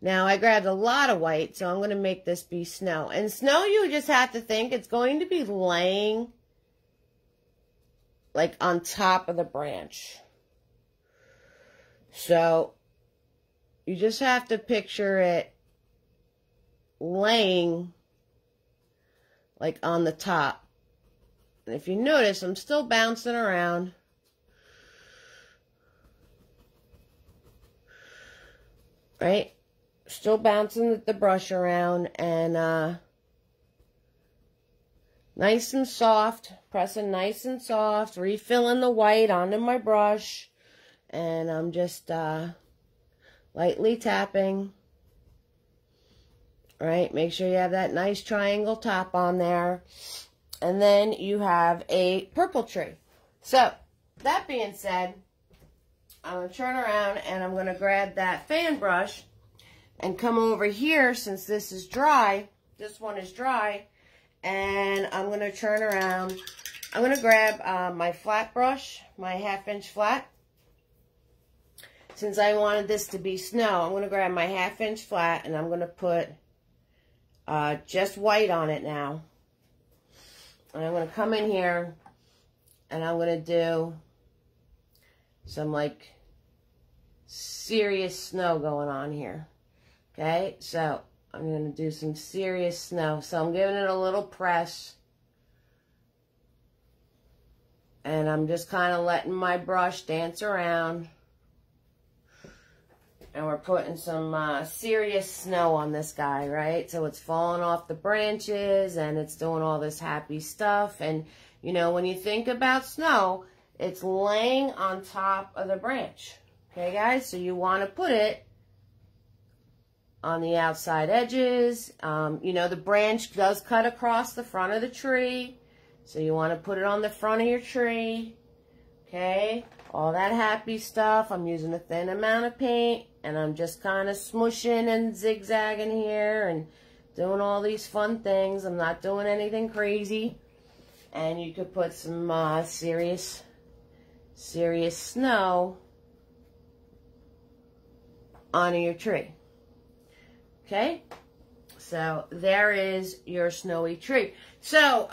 Speaker 1: Now, I grabbed a lot of white, so I'm going to make this be snow. And snow, you just have to think it's going to be laying like on top of the branch. So, you just have to picture it laying like on the top. And if you notice, I'm still bouncing around. Right? Still bouncing the brush around, and nice and soft, pressing nice and soft, refilling the white onto my brush, and I'm just lightly tapping. Right, make sure you have that nice triangle top on there, and then you have a purple tree. So, that being said, I'm going to turn around and I'm going to grab that fan brush and come over here, since this is dry, this one is dry, and I'm going to turn around. I'm going to grab my flat brush, my 1/2-inch flat. Since I wanted this to be snow, I'm going to grab my 1/2-inch flat, and I'm going to put just white on it now. And I'm going to come in here, and I'm going to do some, like, serious snow going on here. Okay, so I'm going to do some serious snow. So I'm giving it a little press. And I'm just kind of letting my brush dance around. And we're putting some serious snow on this guy, right? So it's falling off the branches and it's doing all this happy stuff. And, you know, when you think about snow, it's laying on top of the branch. Okay, guys? So you want to put it on the outside edges. You know, the branch does cut across the front of the tree. So you want to put it on the front of your tree. Okay? All that happy stuff. I'm using a thin amount of paint. And I'm just kind of smushing and zigzagging here. And doing all these fun things. I'm not doing anything crazy. And you could put some serious snow onto your tree. Okay, so there is your snowy tree. So,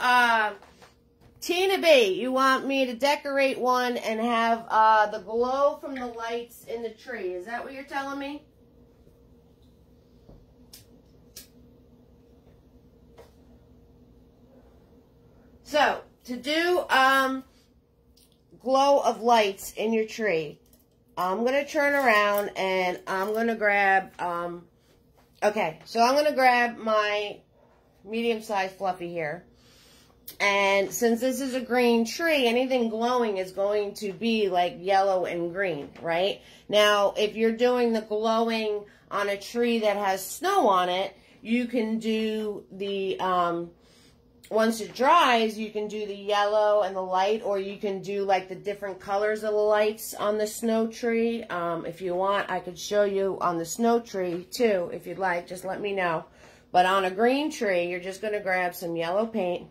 Speaker 1: Tina B, you want me to decorate one and have the glow from the lights in the tree. Is that what you're telling me? So, to do glow of lights in your tree, I'm going to turn around and I'm going to grab... okay, so I'm going to grab my medium-sized fluffy here. And since this is a green tree, anything glowing is going to be like yellow and green, right? Now, if you're doing the glowing on a tree that has snow on it, you can do the, once it dries, you can do the yellow and the light, or you can do like the different colors of the lights on the snow tree. If you want, I could show you on the snow tree too, if you'd like, just let me know. But on a green tree, you're just going to grab some yellow paint.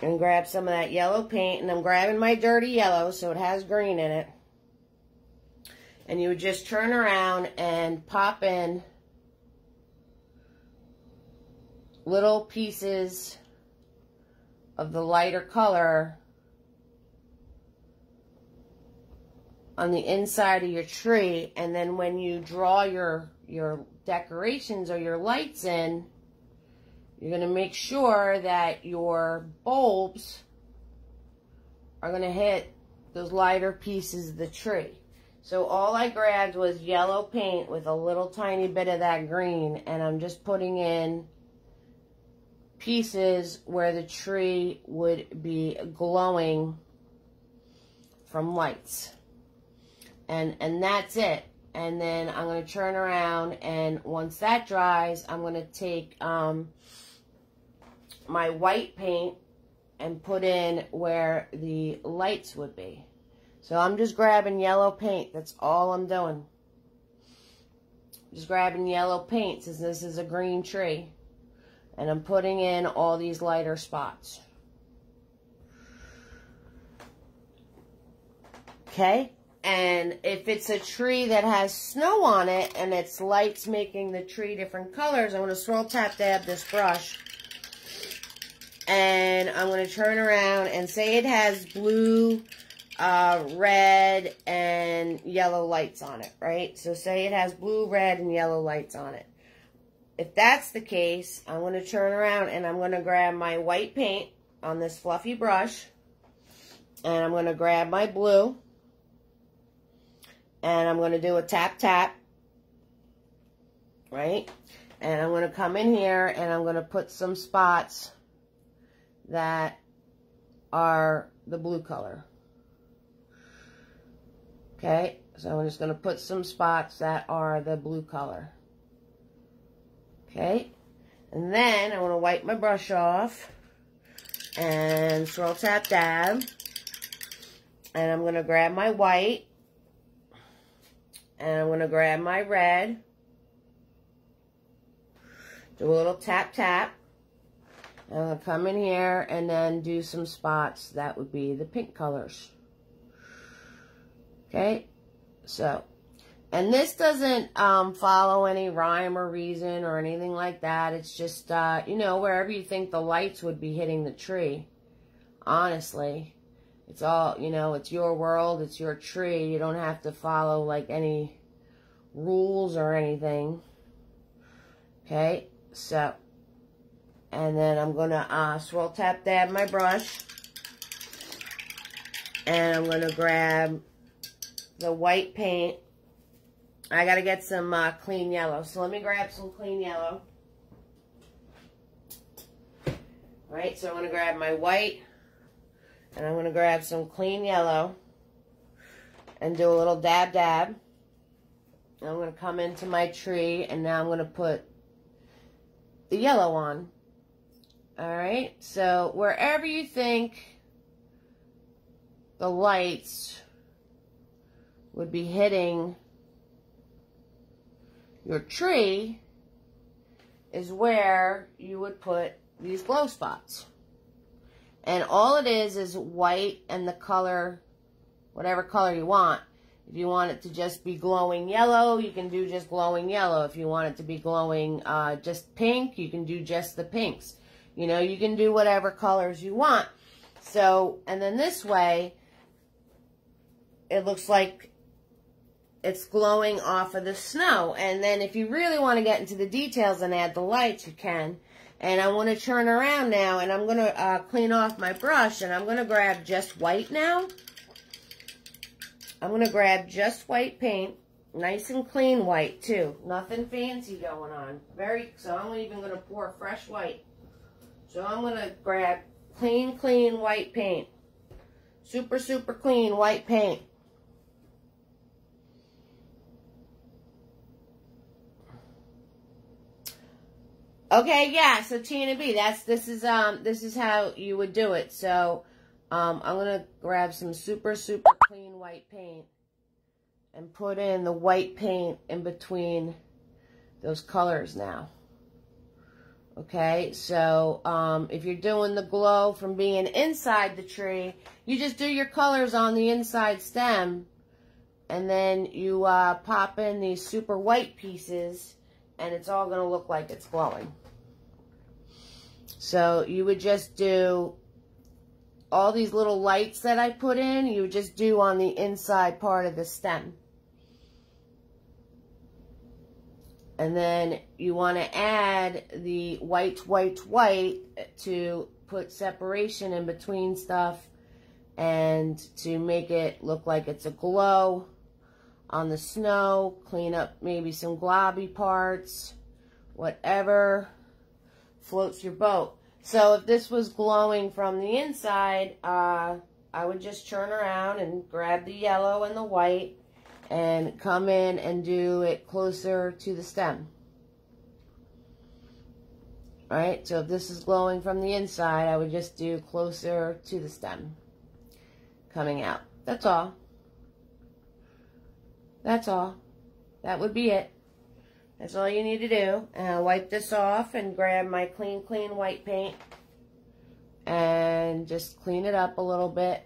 Speaker 1: And grab some of that yellow paint, and I'm grabbing my dirty yellow so it has green in it. And you would just turn around and pop in little pieces of the lighter color on the inside of your tree, and then when you draw your decorations or your lights in, you're going to make sure that your bulbs are going to hit those lighter pieces of the tree. So all I grabbed was yellow paint with a little tiny bit of that green, and I'm just putting in pieces where the tree would be glowing from lights. And that's it. And then I'm going to turn around, and once that dries, I'm going to take my white paint and put in where the lights would be. So I'm just grabbing yellow paint. That's all I'm doing. Just grabbing yellow paint since this is a green tree. And I'm putting in all these lighter spots. Okay? And if it's a tree that has snow on it and it's lights making the tree different colors, I'm going to swirl tap dab this brush. And I'm going to turn around and say it has blue, red, and yellow lights on it, right? So say it has blue, red, and yellow lights on it. If that's the case, I'm going to turn around and I'm going to grab my white paint on this fluffy brush. And I'm going to grab my blue. And I'm going to do a tap tap, right? And I'm going to come in here and I'm going to put some spots that are the blue color. Okay, so I'm just going to put some spots that are the blue color. Okay, and then I want to wipe my brush off and swirl tap dab. And I'm going to grab my white. And I'm going to grab my red. Do a little tap tap. And I'm going to come in here and then do some spots. That would be the pink colors. Okay, so, and this doesn't follow any rhyme or reason or anything like that. It's just, you know, wherever you think the lights would be hitting the tree. Honestly, it's all, you know, it's your world, it's your tree. You don't have to follow, like, any rules or anything. Okay, so, and then I'm going to swirl tap dab my brush. And I'm going to grab the white paint. I got to get some clean yellow. So let me grab some clean yellow. Alright, so I'm going to grab my white. And I'm going to grab some clean yellow. And do a little dab dab. And I'm going to come into my tree. And now I'm going to put the yellow on. Alright, so wherever you think the lights would be hitting your tree is where you would put these glow spots. And all it is white and the color, whatever color you want. If you want it to just be glowing yellow, you can do just glowing yellow. If you want it to be glowing just pink, you can do just the pinks. You know, you can do whatever colors you want. So, and then this way, it looks like it's glowing off of the snow. And then if you really want to get into the details and add the lights, you can. And I want to turn around now, and I'm going to clean off my brush, and I'm going to grab just white now. I'm going to grab just white paint, nice and clean white too. Nothing fancy going on. So I'm even going to pour fresh white. So I'm going to grab clean white paint. Super clean white paint. Okay, yeah, so Tina B, this is how you would do it. So I'm gonna grab some super clean white paint and put in the white paint in between those colors now. Okay, so if you're doing the glow from being inside the tree, you just do your colors on the inside stem, and then you pop in these super white pieces, and it's all going to look like it's glowing. So you would just do all these little lights that I put in, you would just do on the inside part of the stem. And then you want to add the white to put separation in between stuff and to make it look like it's a glow on the snow. Clean up maybe some globby parts, whatever floats your boat. So if this was glowing from the inside, I would just turn around and grab the yellow and the white and come in and do it closer to the stem. Alright, so if this is glowing from the inside, I would just do closer to the stem coming out. That's all. That's all. That would be it. That's all you need to do. And I'll wipe this off and grab my clean white paint and just clean it up a little bit.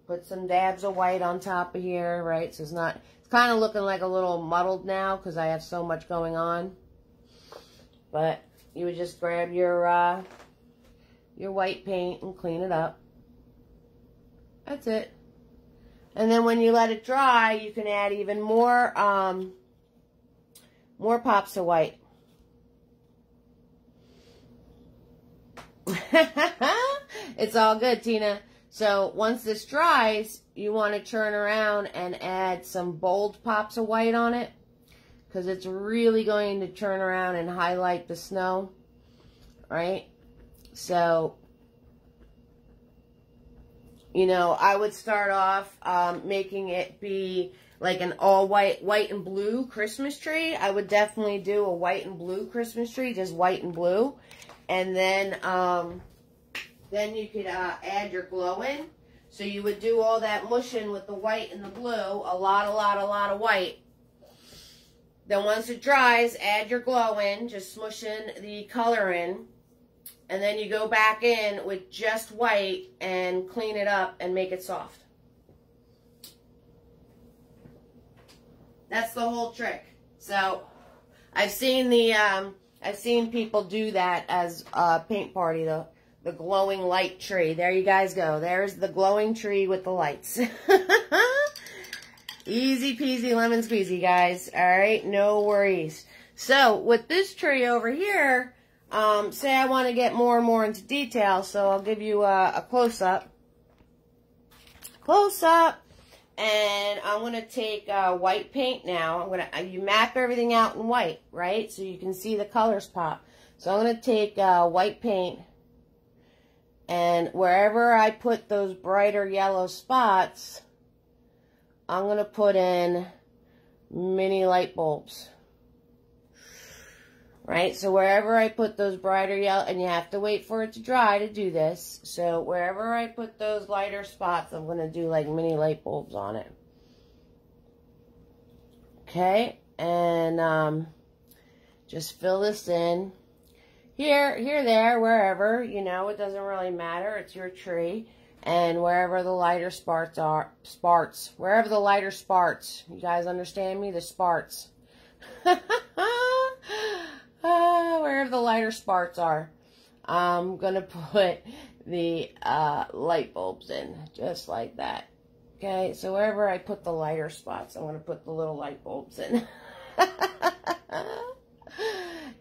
Speaker 1: Put some dabs of white on top of here, right? So it's kind of looking like a little muddled now because I have so much going on. But you would just grab your white paint and clean it up. That's it. And then when you let it dry, you can add even more pops of white. It's all good, Tina. So once this dries, you want to turn around and add some bold pops of white on it, because it's really going to turn around and highlight the snow, right? So, you know, I would start off making it be like an all white and blue Christmas tree. I would definitely do a white and blue Christmas tree, just white and blue. And then you could add your glow in. So you would do all that mushing with the white and the blue, a lot of white. Then once it dries, add your glow in, just smushing the color in. And then you go back in with just white and clean it up and make it soft. That's the whole trick. So I've seen people do that as a paint party, the glowing light tree. There you guys go. There's the glowing tree with the lights. Easy peasy lemon squeezy, guys. All right, no worries. So with this tree over here, say I want to get more and more into detail, so I'll give you a close-up. And I'm going to take white paint now. You map everything out in white, right? So you can see the colors pop. So I'm going to take white paint, and wherever I put those brighter yellow spots, I'm going to put in mini light bulbs. Right? So wherever I put those brighter yellow, and you have to wait for it to dry to do this. So wherever I put those lighter spots, I'm going to do like mini light bulbs on it. Okay? And just fill this in. Here, there, wherever, you know, it doesn't really matter. It's your tree. And wherever the lighter sparks. Wherever the lighter sparks. You guys understand me? The sparks. Wherever the lighter sparks are, I'm going to put the light bulbs in, just like that. Okay, so wherever I put the lighter spots, I'm going to put the little light bulbs in.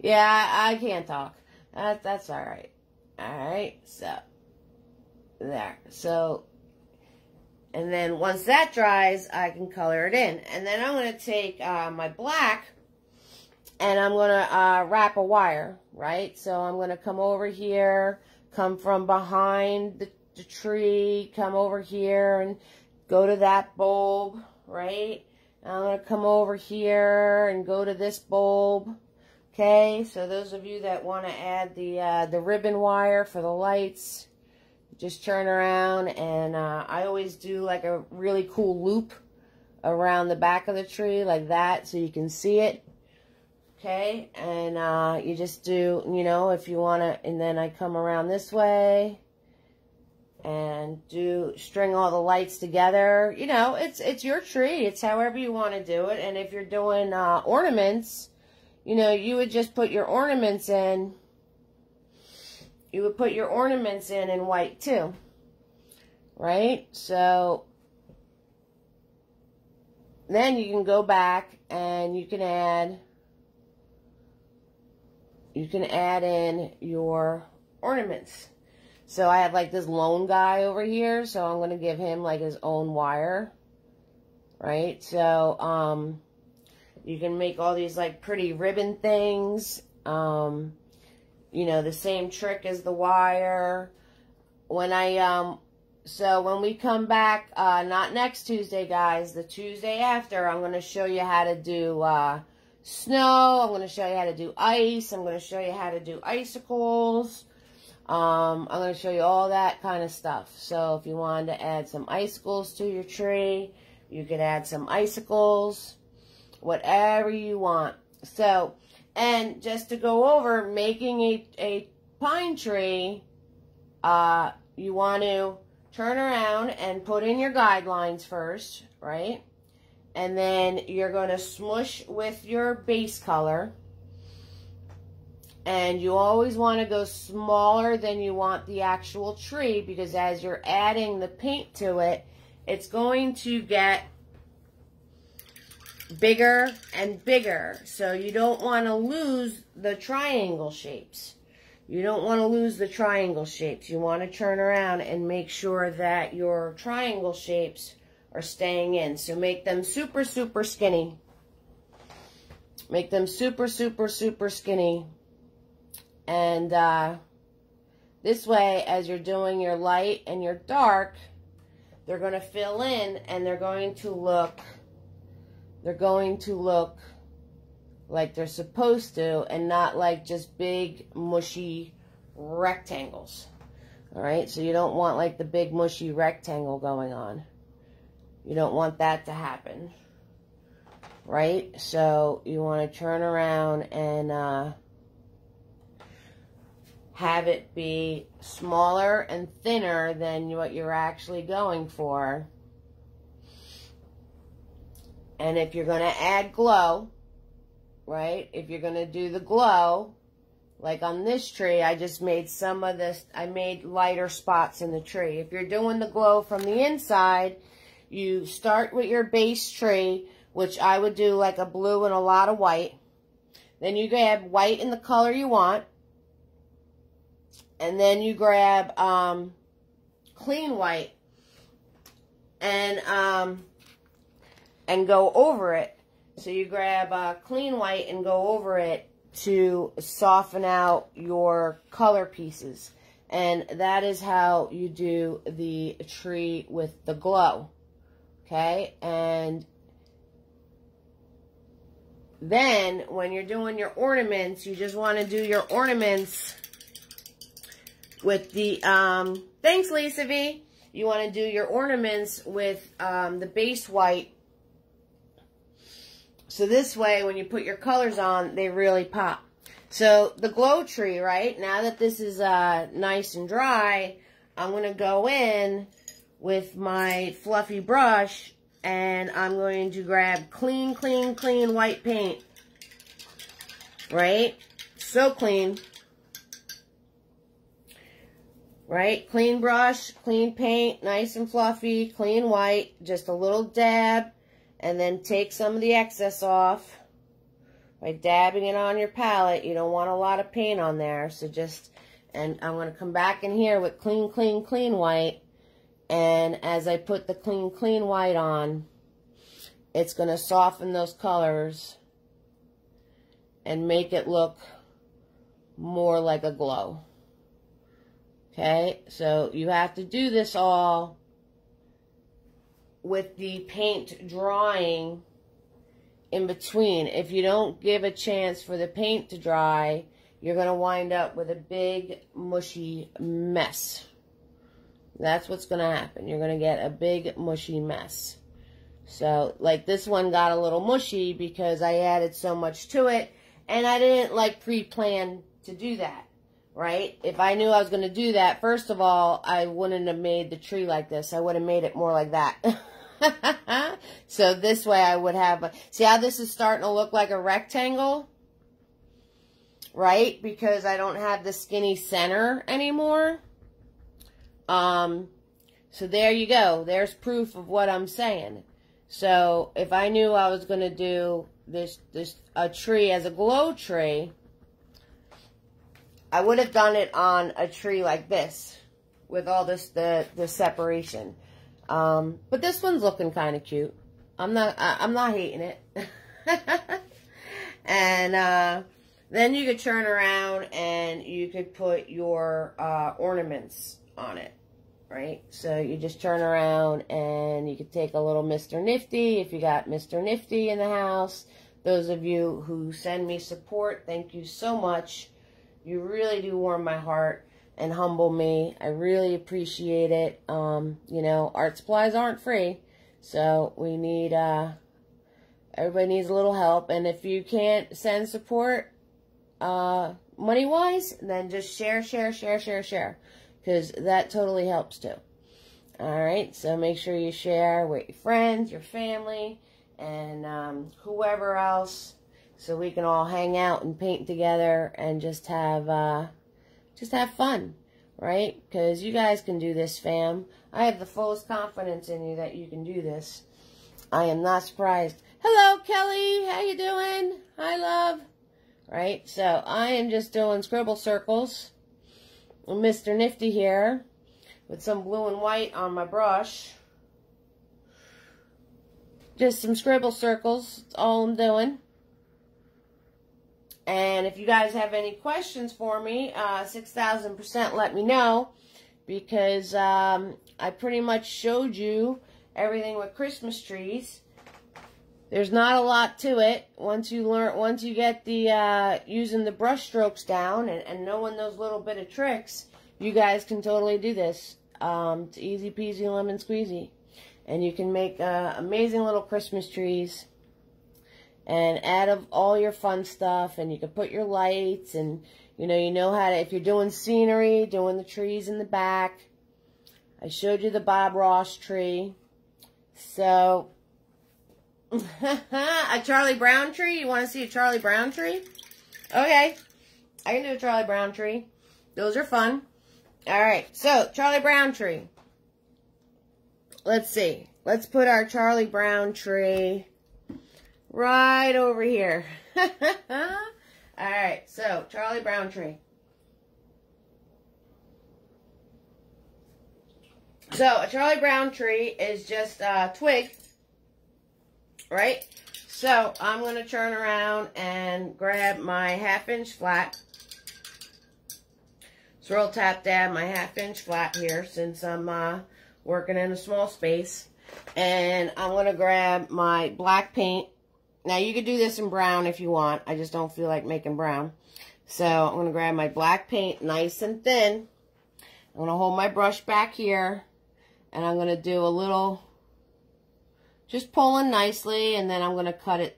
Speaker 1: Yeah, I can't talk. That's all right. All right, so there. So, and then once that dries, I can color it in. And then I'm going to take my black, and I'm going to wrap a wire, right? So I'm going to come over here, come from behind the tree, come over here and go to that bulb, right? I'm going to come over here and go to this bulb. Okay, so those of you that want to add the ribbon wire for the lights, just turn around, and I always do like a really cool loop around the back of the tree like that so you can see it. Okay, and you just do, you know, if you want to, and then I come around this way and string all the lights together. You know, it's your tree. It's however you want to do it. And if you're doing ornaments, you know, you would just put your ornaments in. You would put your ornaments in white too, right? So then you can go back and you can add in your ornaments. So I have like this lone guy over here, so I'm going to give him like his own wire, right? So you can make all these like pretty ribbon things, you know, the same trick as the wire. When so when we come back, not next Tuesday, guys, the Tuesday after, I'm going to show you how to do snow. I'm going to show you how to do ice. I'm going to show you how to do icicles. I'm going to show you all that kind of stuff. So if you wanted to add some icicles to your tree, you could add some icicles, whatever you want. So, and just to go over making a pine tree, you want to turn around and put in your guidelines first, right? And then you're going to smush with your base color. And you always want to go smaller than you want the actual tree, because as you're adding the paint to it, it's going to get bigger and bigger. So you don't want to lose the triangle shapes. You don't want to lose the triangle shapes. You want to turn around and make sure that your triangle shapes are staying in. So make them super, super skinny. Make them super, super, super skinny. And this way, as you're doing your light and your dark, they're going to fill in, and they're going to look like they're supposed to, and not like just big mushy rectangles. All right, so you don't want like the big mushy rectangle going on. You don't want that to happen, right? So you want to turn around and have it be smaller and thinner than what you're actually going for. And if you're going to add glow, right, if you're going to do the glow, like on this tree, I just made some of this, I made lighter spots in the tree. If you're doing the glow from the inside, you start with your base tree, which I would do like a blue and a lot of white. Then you grab white in the color you want. And then you grab clean white and go over it. So you grab clean white and go over it to soften out your color pieces. And that is how you do the tree with the glow. Okay? And then when you're doing your ornaments, you just want to do your ornaments with the, thanks Lisa V. You want to do your ornaments with the base white. So this way, when you put your colors on, they really pop. So the glow tree, right? Now that this is nice and dry, I'm going to go in with my fluffy brush, and I'm going to grab clean, clean, clean white paint. Right? So clean. Right? Clean brush, clean paint, nice and fluffy, clean white, just a little dab, and then take some of the excess off by dabbing it on your palette. You don't want a lot of paint on there, so just, and I'm going to come back in here with clean, clean, clean white, and as I put the clean, clean white on, it's going to soften those colors, and make it look more like a glow. Okay, so you have to do this all with the paint drying in between. If you don't give a chance for the paint to dry, you're going to wind up with a big mushy mess. That's what's going to happen. You're going to get a big mushy mess. So, like, this one got a little mushy because I added so much to it, and I didn't, like, pre-plan to do that. Right? If I knew I was going to do that, first of all, I wouldn't have made the tree like this. I would have made it more like that. So this way I would have... See how this is starting to look like a rectangle? Right? Because I don't have the skinny center anymore. So there you go. There's proof of what I'm saying. So if I knew I was going to do a tree as a glow tree, I would have done it on a tree like this, with all this, the separation. But this one's looking kind of cute. I'm not hating it. And, then you could turn around and you could put your, ornaments on it, right? So you just turn around and you could take a little Mr. Nifty, if you got Mr. Nifty in the house. Those of you who send me support, thank you so much. You really do warm my heart and humble me. I really appreciate it. You know, art supplies aren't free. So we need, everybody needs a little help. And if you can't send support, money-wise, then just share. Because that totally helps too. Alright, so make sure you share with your friends, your family, and whoever else. So we can all hang out and paint together and just have fun, right? Because you guys can do this, fam. I have the fullest confidence in you that you can do this. I am not surprised. Hello, Kelly. How you doing? Hi, love. Right? So I am just doing scribble circles. Mr. Nifty here with some blue and white on my brush. Just some scribble circles. That's all I'm doing. And if you guys have any questions for me, 6,000% let me know, because I pretty much showed you everything with Christmas trees. There's not a lot to it. Once you get the using the brush strokes down and knowing those little bit of tricks, you guys can totally do this. It's easy peasy lemon squeezy, and you can make amazing little Christmas trees. And add of all your fun stuff, and you can put your lights, and you know how to, if you're doing scenery, doing the trees in the back. I showed you the Bob Ross tree. So, a Charlie Brown tree? You want to see a Charlie Brown tree? Okay, I can do a Charlie Brown tree. Those are fun. Alright, so, Charlie Brown tree. Let's see. Let's put our Charlie Brown tree right over here. Alright, so, Charlie Brown tree. So, a Charlie Brown tree is just a twig, right? So, I'm going to turn around and grab my 1/2" flat. Swirl tap dab my 1/2" flat here, since I'm working in a small space. And I'm going to grab my black paint. Now, you could do this in brown if you want. I just don't feel like making brown. So, I'm going to grab my black paint nice and thin. I'm going to hold my brush back here. And I'm going to do a little, just pulling nicely. And then I'm going to cut it,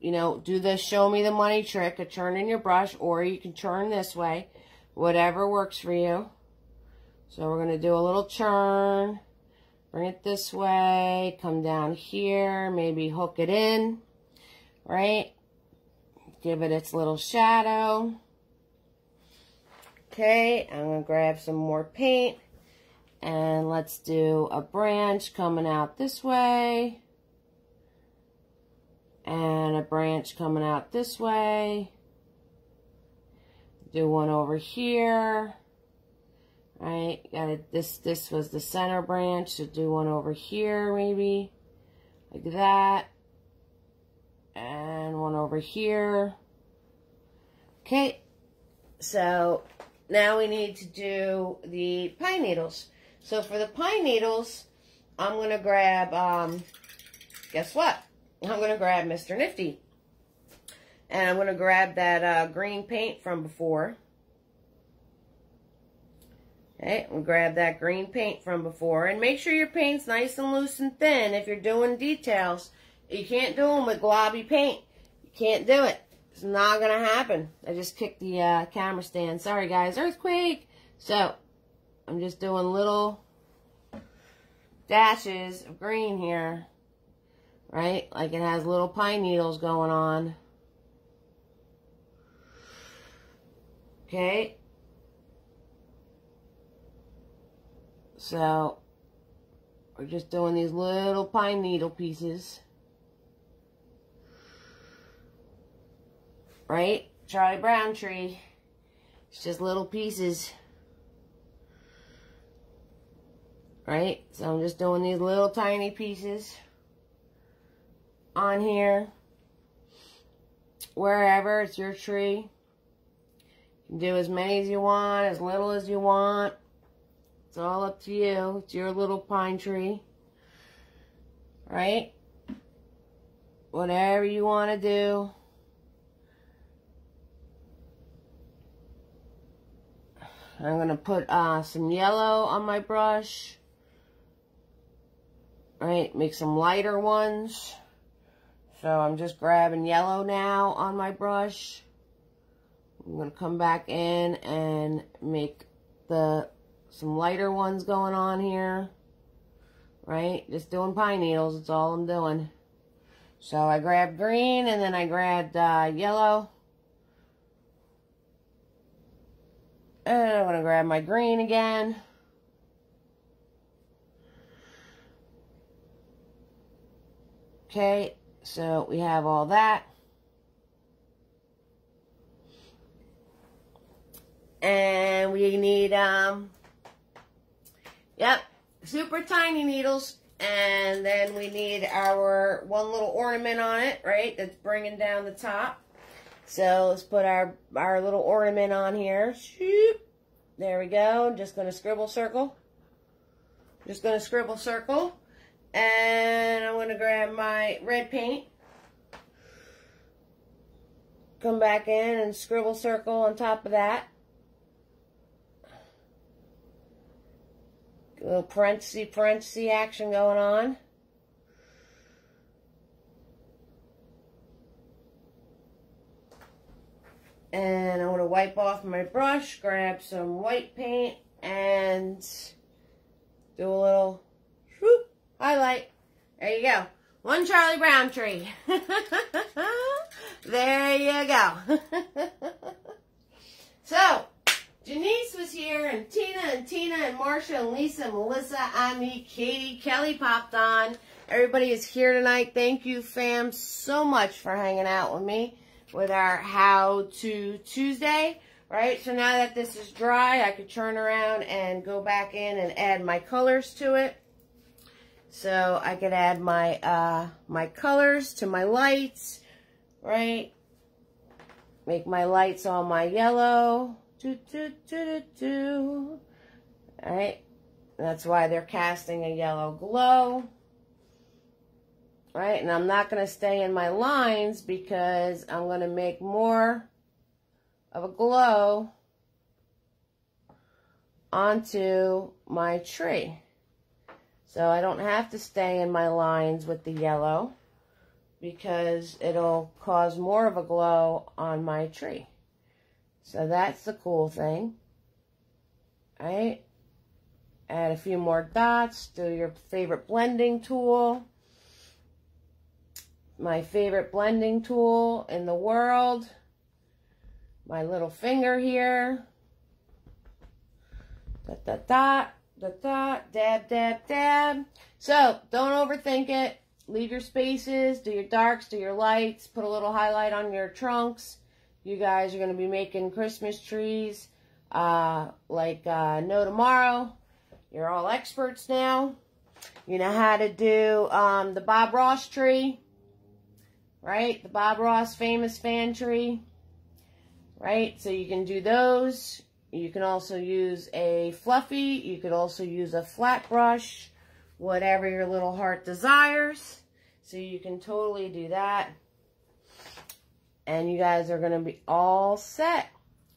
Speaker 1: do the show me the money trick of turning your brush. Or you can turn this way. Whatever works for you. So, we're going to do a little turn. Bring it this way. Come down here. Maybe hook it in. Right? Give it its little shadow. Okay, I'm going to grab some more paint. And let's do a branch coming out this way. And a branch coming out this way. Do one over here. Right? Got it. This was the center branch. So do one over here maybe. Like that. And one over here. Okay, so now we need to do the pine needles. So for the pine needles, I'm going to grab, guess what? I'm going to grab Mr. Nifty. And I'm going to grab that green paint from before. Okay, I'm going to grab that green paint from before. And make sure your paint's nice and loose and thin if you're doing details. You can't do them with globby paint. You can't do it. It's not going to happen. I just kicked the camera stand. Sorry, guys. Earthquake. So, I'm just doing little dashes of green here. Right? Like it has little pine needles going on. Okay. So, we're just doing these little pine needle pieces. Right? Charlie Brown tree. It's just little pieces. Right? So I'm just doing these little tiny pieces on here. Wherever, it's your tree. You can do as many as you want, as little as you want. It's all up to you. It's your little pine tree. Right? Whatever you want to do. I'm going to put some yellow on my brush. Right, make some lighter ones. So I'm just grabbing yellow now on my brush. I'm going to come back in and make some lighter ones going on here. Right, just doing pine needles, that's all I'm doing. So I grabbed green and then I grabbed yellow. And I'm going to grab my green again. Okay, so we have all that. And we need, yep, super tiny needles. And then we need our one little ornament on it, right? That's bringing down the top. So let's put our little ornament on here. Shoop. There we go. I'm just going to scribble circle. Just going to scribble circle. And I'm going to grab my red paint. Come back in and scribble circle on top of that. A little parenthesis action going on. And I'm going to wipe off my brush, grab some white paint, and do a little whoop, highlight. There you go. One Charlie Brown tree. There you go. So, Janice was here, and Tina, and Marcia, and Lisa, and Melissa, Amy, Katie, Kelly popped on. Everybody is here tonight. Thank you, fam, so much for hanging out with me with our How To Tuesday, right? So now that this is dry, I could turn around and go back in and add my colors to it. So I could add my my colors to my lights, right? Make my lights all my yellow. All right? That's why they're casting a yellow glow. Right, and I'm not going to stay in my lines because I'm going to make more of a glow onto my tree. So I don't have to stay in my lines with the yellow because it'll cause more of a glow on my tree. So that's the cool thing. All right, add a few more dots, do your favorite blending tool. My favorite blending tool in the world. My little finger here. Dot, dot, dot, dot, dot, dab, dab, dab. So, don't overthink it. Leave your spaces, do your darks, do your lights, put a little highlight on your trunks. You guys are going to be making Christmas trees like no tomorrow. You're all experts now. You know how to do the Bob Ross tree. Right? The Bob Ross famous fan tree. right? So you can do those. You can also use a fluffy. You could also use a flat brush, whatever your little heart desires. So you can totally do that. And you guys are going to be all set.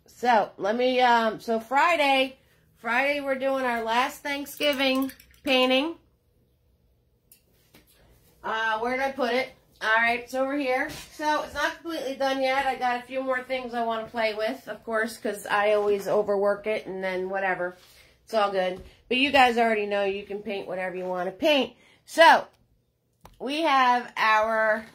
Speaker 1: So let me, so Friday we're doing our last Thanksgiving painting. Where did I put it? All right, it's over here. So it's not completely done yet. I got a few more things I want to play with, of course, because I always overwork it and then whatever. It's all good. But you guys already know you can paint whatever you want to paint. So we have our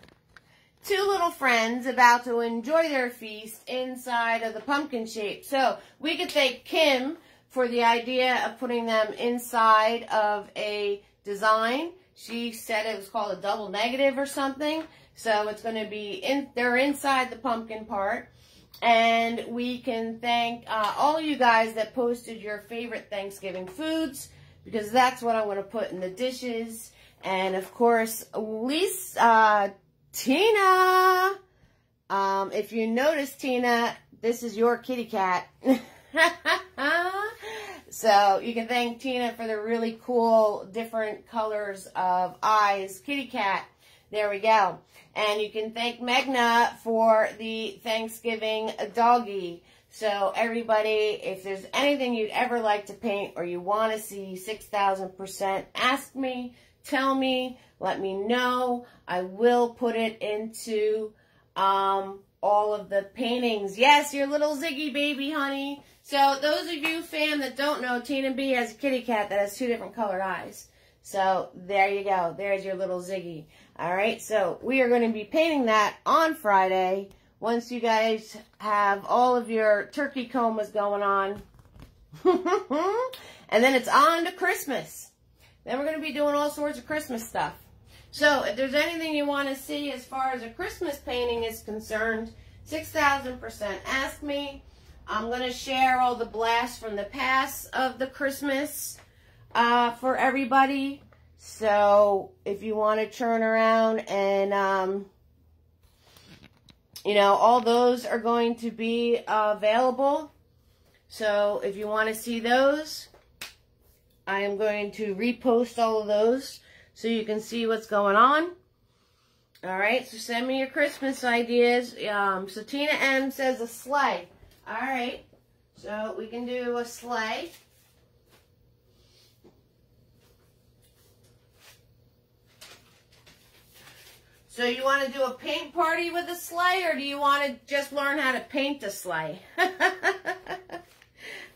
Speaker 1: two little friends about to enjoy their feast inside of the pumpkin shape. So we could thank Kim for the idea of putting them inside of a design. She said it was called a double negative or something. So it's going to be, they're inside the pumpkin part. And we can thank all of you guys that posted your favorite Thanksgiving foods, because that's what I want to put in the dishes. And of course, Lisa, Tina, if you notice, Tina, this is your kitty cat. So you can thank Tina for the really cool different colors of eyes kitty cat. There we go. And you can thank Megna for the Thanksgiving doggy. So everybody, if there's anything you'd ever like to paint or you want to see 6,000%, ask me, tell me, let me know. I will put it into all of the paintings. Yes, your little Ziggy baby, honey. So those of you fans that don't know, Tina B has a kitty cat that has two different colored eyes. So there you go. There's your little Ziggy. All right, so we are going to be painting that on Friday once you guys have all of your turkey comas going on. And then it's on to Christmas. Then we're going to be doing all sorts of Christmas stuff. So if there's anything you want to see as far as a Christmas painting is concerned, 6,000% ask me. I'm going to share all the blasts from the past of the Christmas for everybody. So if you want to turn around and, you know, all those are going to be available. So if you want to see those, I am going to repost all of those so you can see what's going on. All right, so send me your Christmas ideas. So Tina M says a sleigh. All right, so we can do a sleigh. So you want to do a paint party with a sleigh, or do you want to just learn how to paint a sleigh?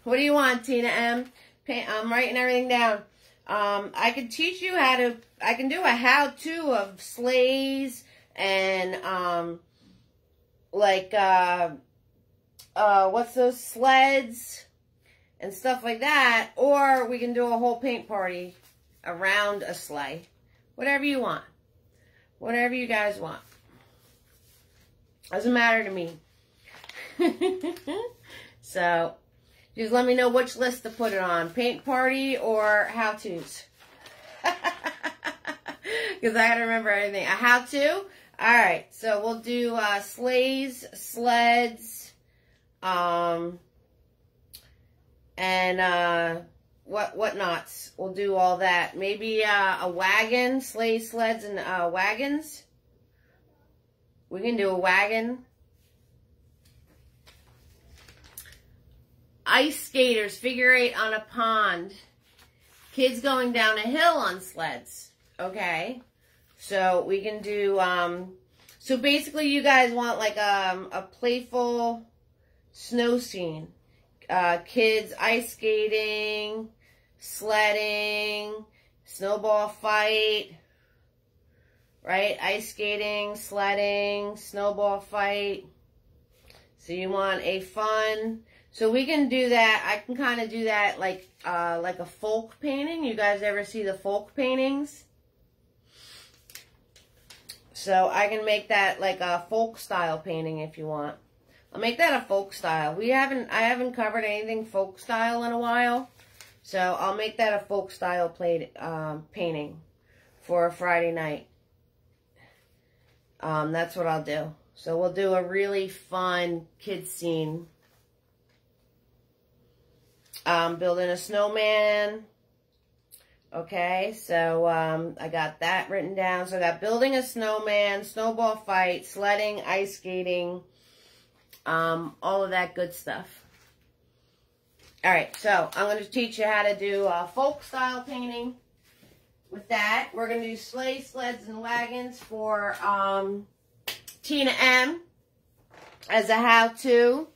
Speaker 1: What do you want, Tina M? I'm writing everything down. I can teach you how to, I can do a how-to of sleighs and, what's those, sleds and stuff like that. Or we can do a whole paint party around a sleigh. Whatever you want. Whatever you guys want. Doesn't matter to me. So, just let me know which list to put it on. Paint party or how-tos. Because I gotta remember everything. A how-to? Alright, so we'll do sleighs, sleds, and whatnots. We'll do all that. Maybe a wagon, sleighs, sleds, and wagons. We can do a wagon. Ice skaters, figure eight on a pond. Kids going down a hill on sleds. Okay. So we can do, so basically you guys want like a playful snow scene. Kids ice skating, sledding, snowball fight, right? Ice skating, sledding, snowball fight. So you want a fun, so we can do that. I can kind of do that like a folk painting. You guys ever see the folk paintings? So I can make that like a folk style painting if you want. I'll make that a folk style. I haven't covered anything folk style in a while. So I'll make that a folk style painting for a Friday night. That's what I'll do. So we'll do a really fun kids scene. Building a snowman. Okay, so I got that written down. So I got building a snowman, snowball fight, sledding, ice skating, all of that good stuff. All right, so I'm going to teach you how to do folk style painting. With that, we're going to do sleigh, sleds, and wagons for Tina M as a how-to.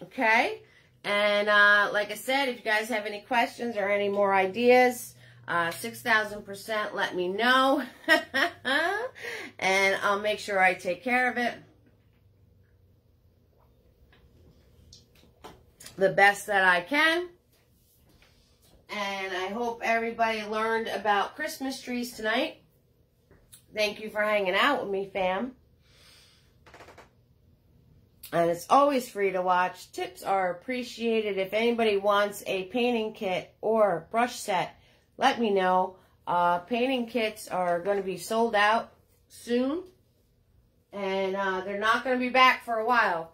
Speaker 1: Okay, and like I said, if you guys have any questions or any more ideas, 6,000% let me know. And I'll make sure I take care of it the best that I can. And I hope everybody learned about Christmas trees tonight. Thank you for hanging out with me, fam. And it's always free to watch. Tips are appreciated. If anybody wants a painting kit or brush set, let me know. Painting kits are going to be sold out soon. And they're not going to be back for a while.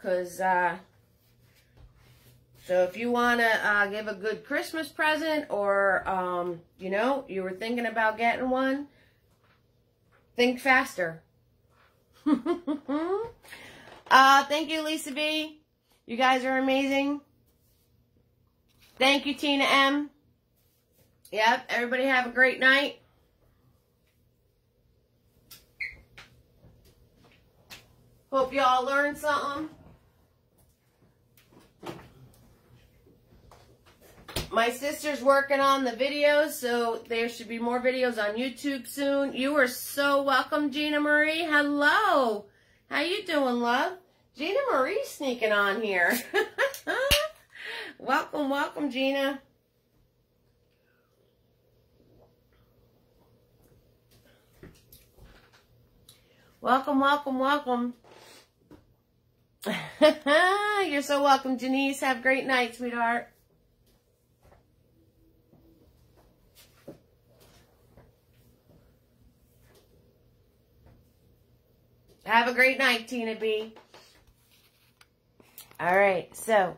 Speaker 1: So if you want to give a good Christmas present or, you know, you were thinking about getting one, think faster. Thank you, Lisa B. You guys are amazing. Thank you, Tina M. Yep, everybody have a great night. Hope you all learned something. My sister's working on the videos, so there should be more videos on YouTube soon. You are so welcome, Gina Marie. Hello. How you doing, love? Gina Marie sneaking on here. Welcome, welcome, Gina. Welcome, welcome, welcome. You're so welcome, Janice. Have a great night, sweetheart. Have a great night, Tina B. All right, so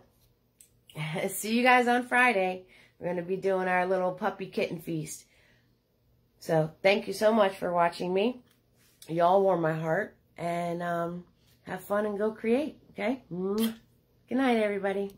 Speaker 1: see you guys on Friday. We're going to be doing our little puppy kitten feast. So thank you so much for watching me. Y'all warm my heart. And have fun and go create, okay? Good night, everybody.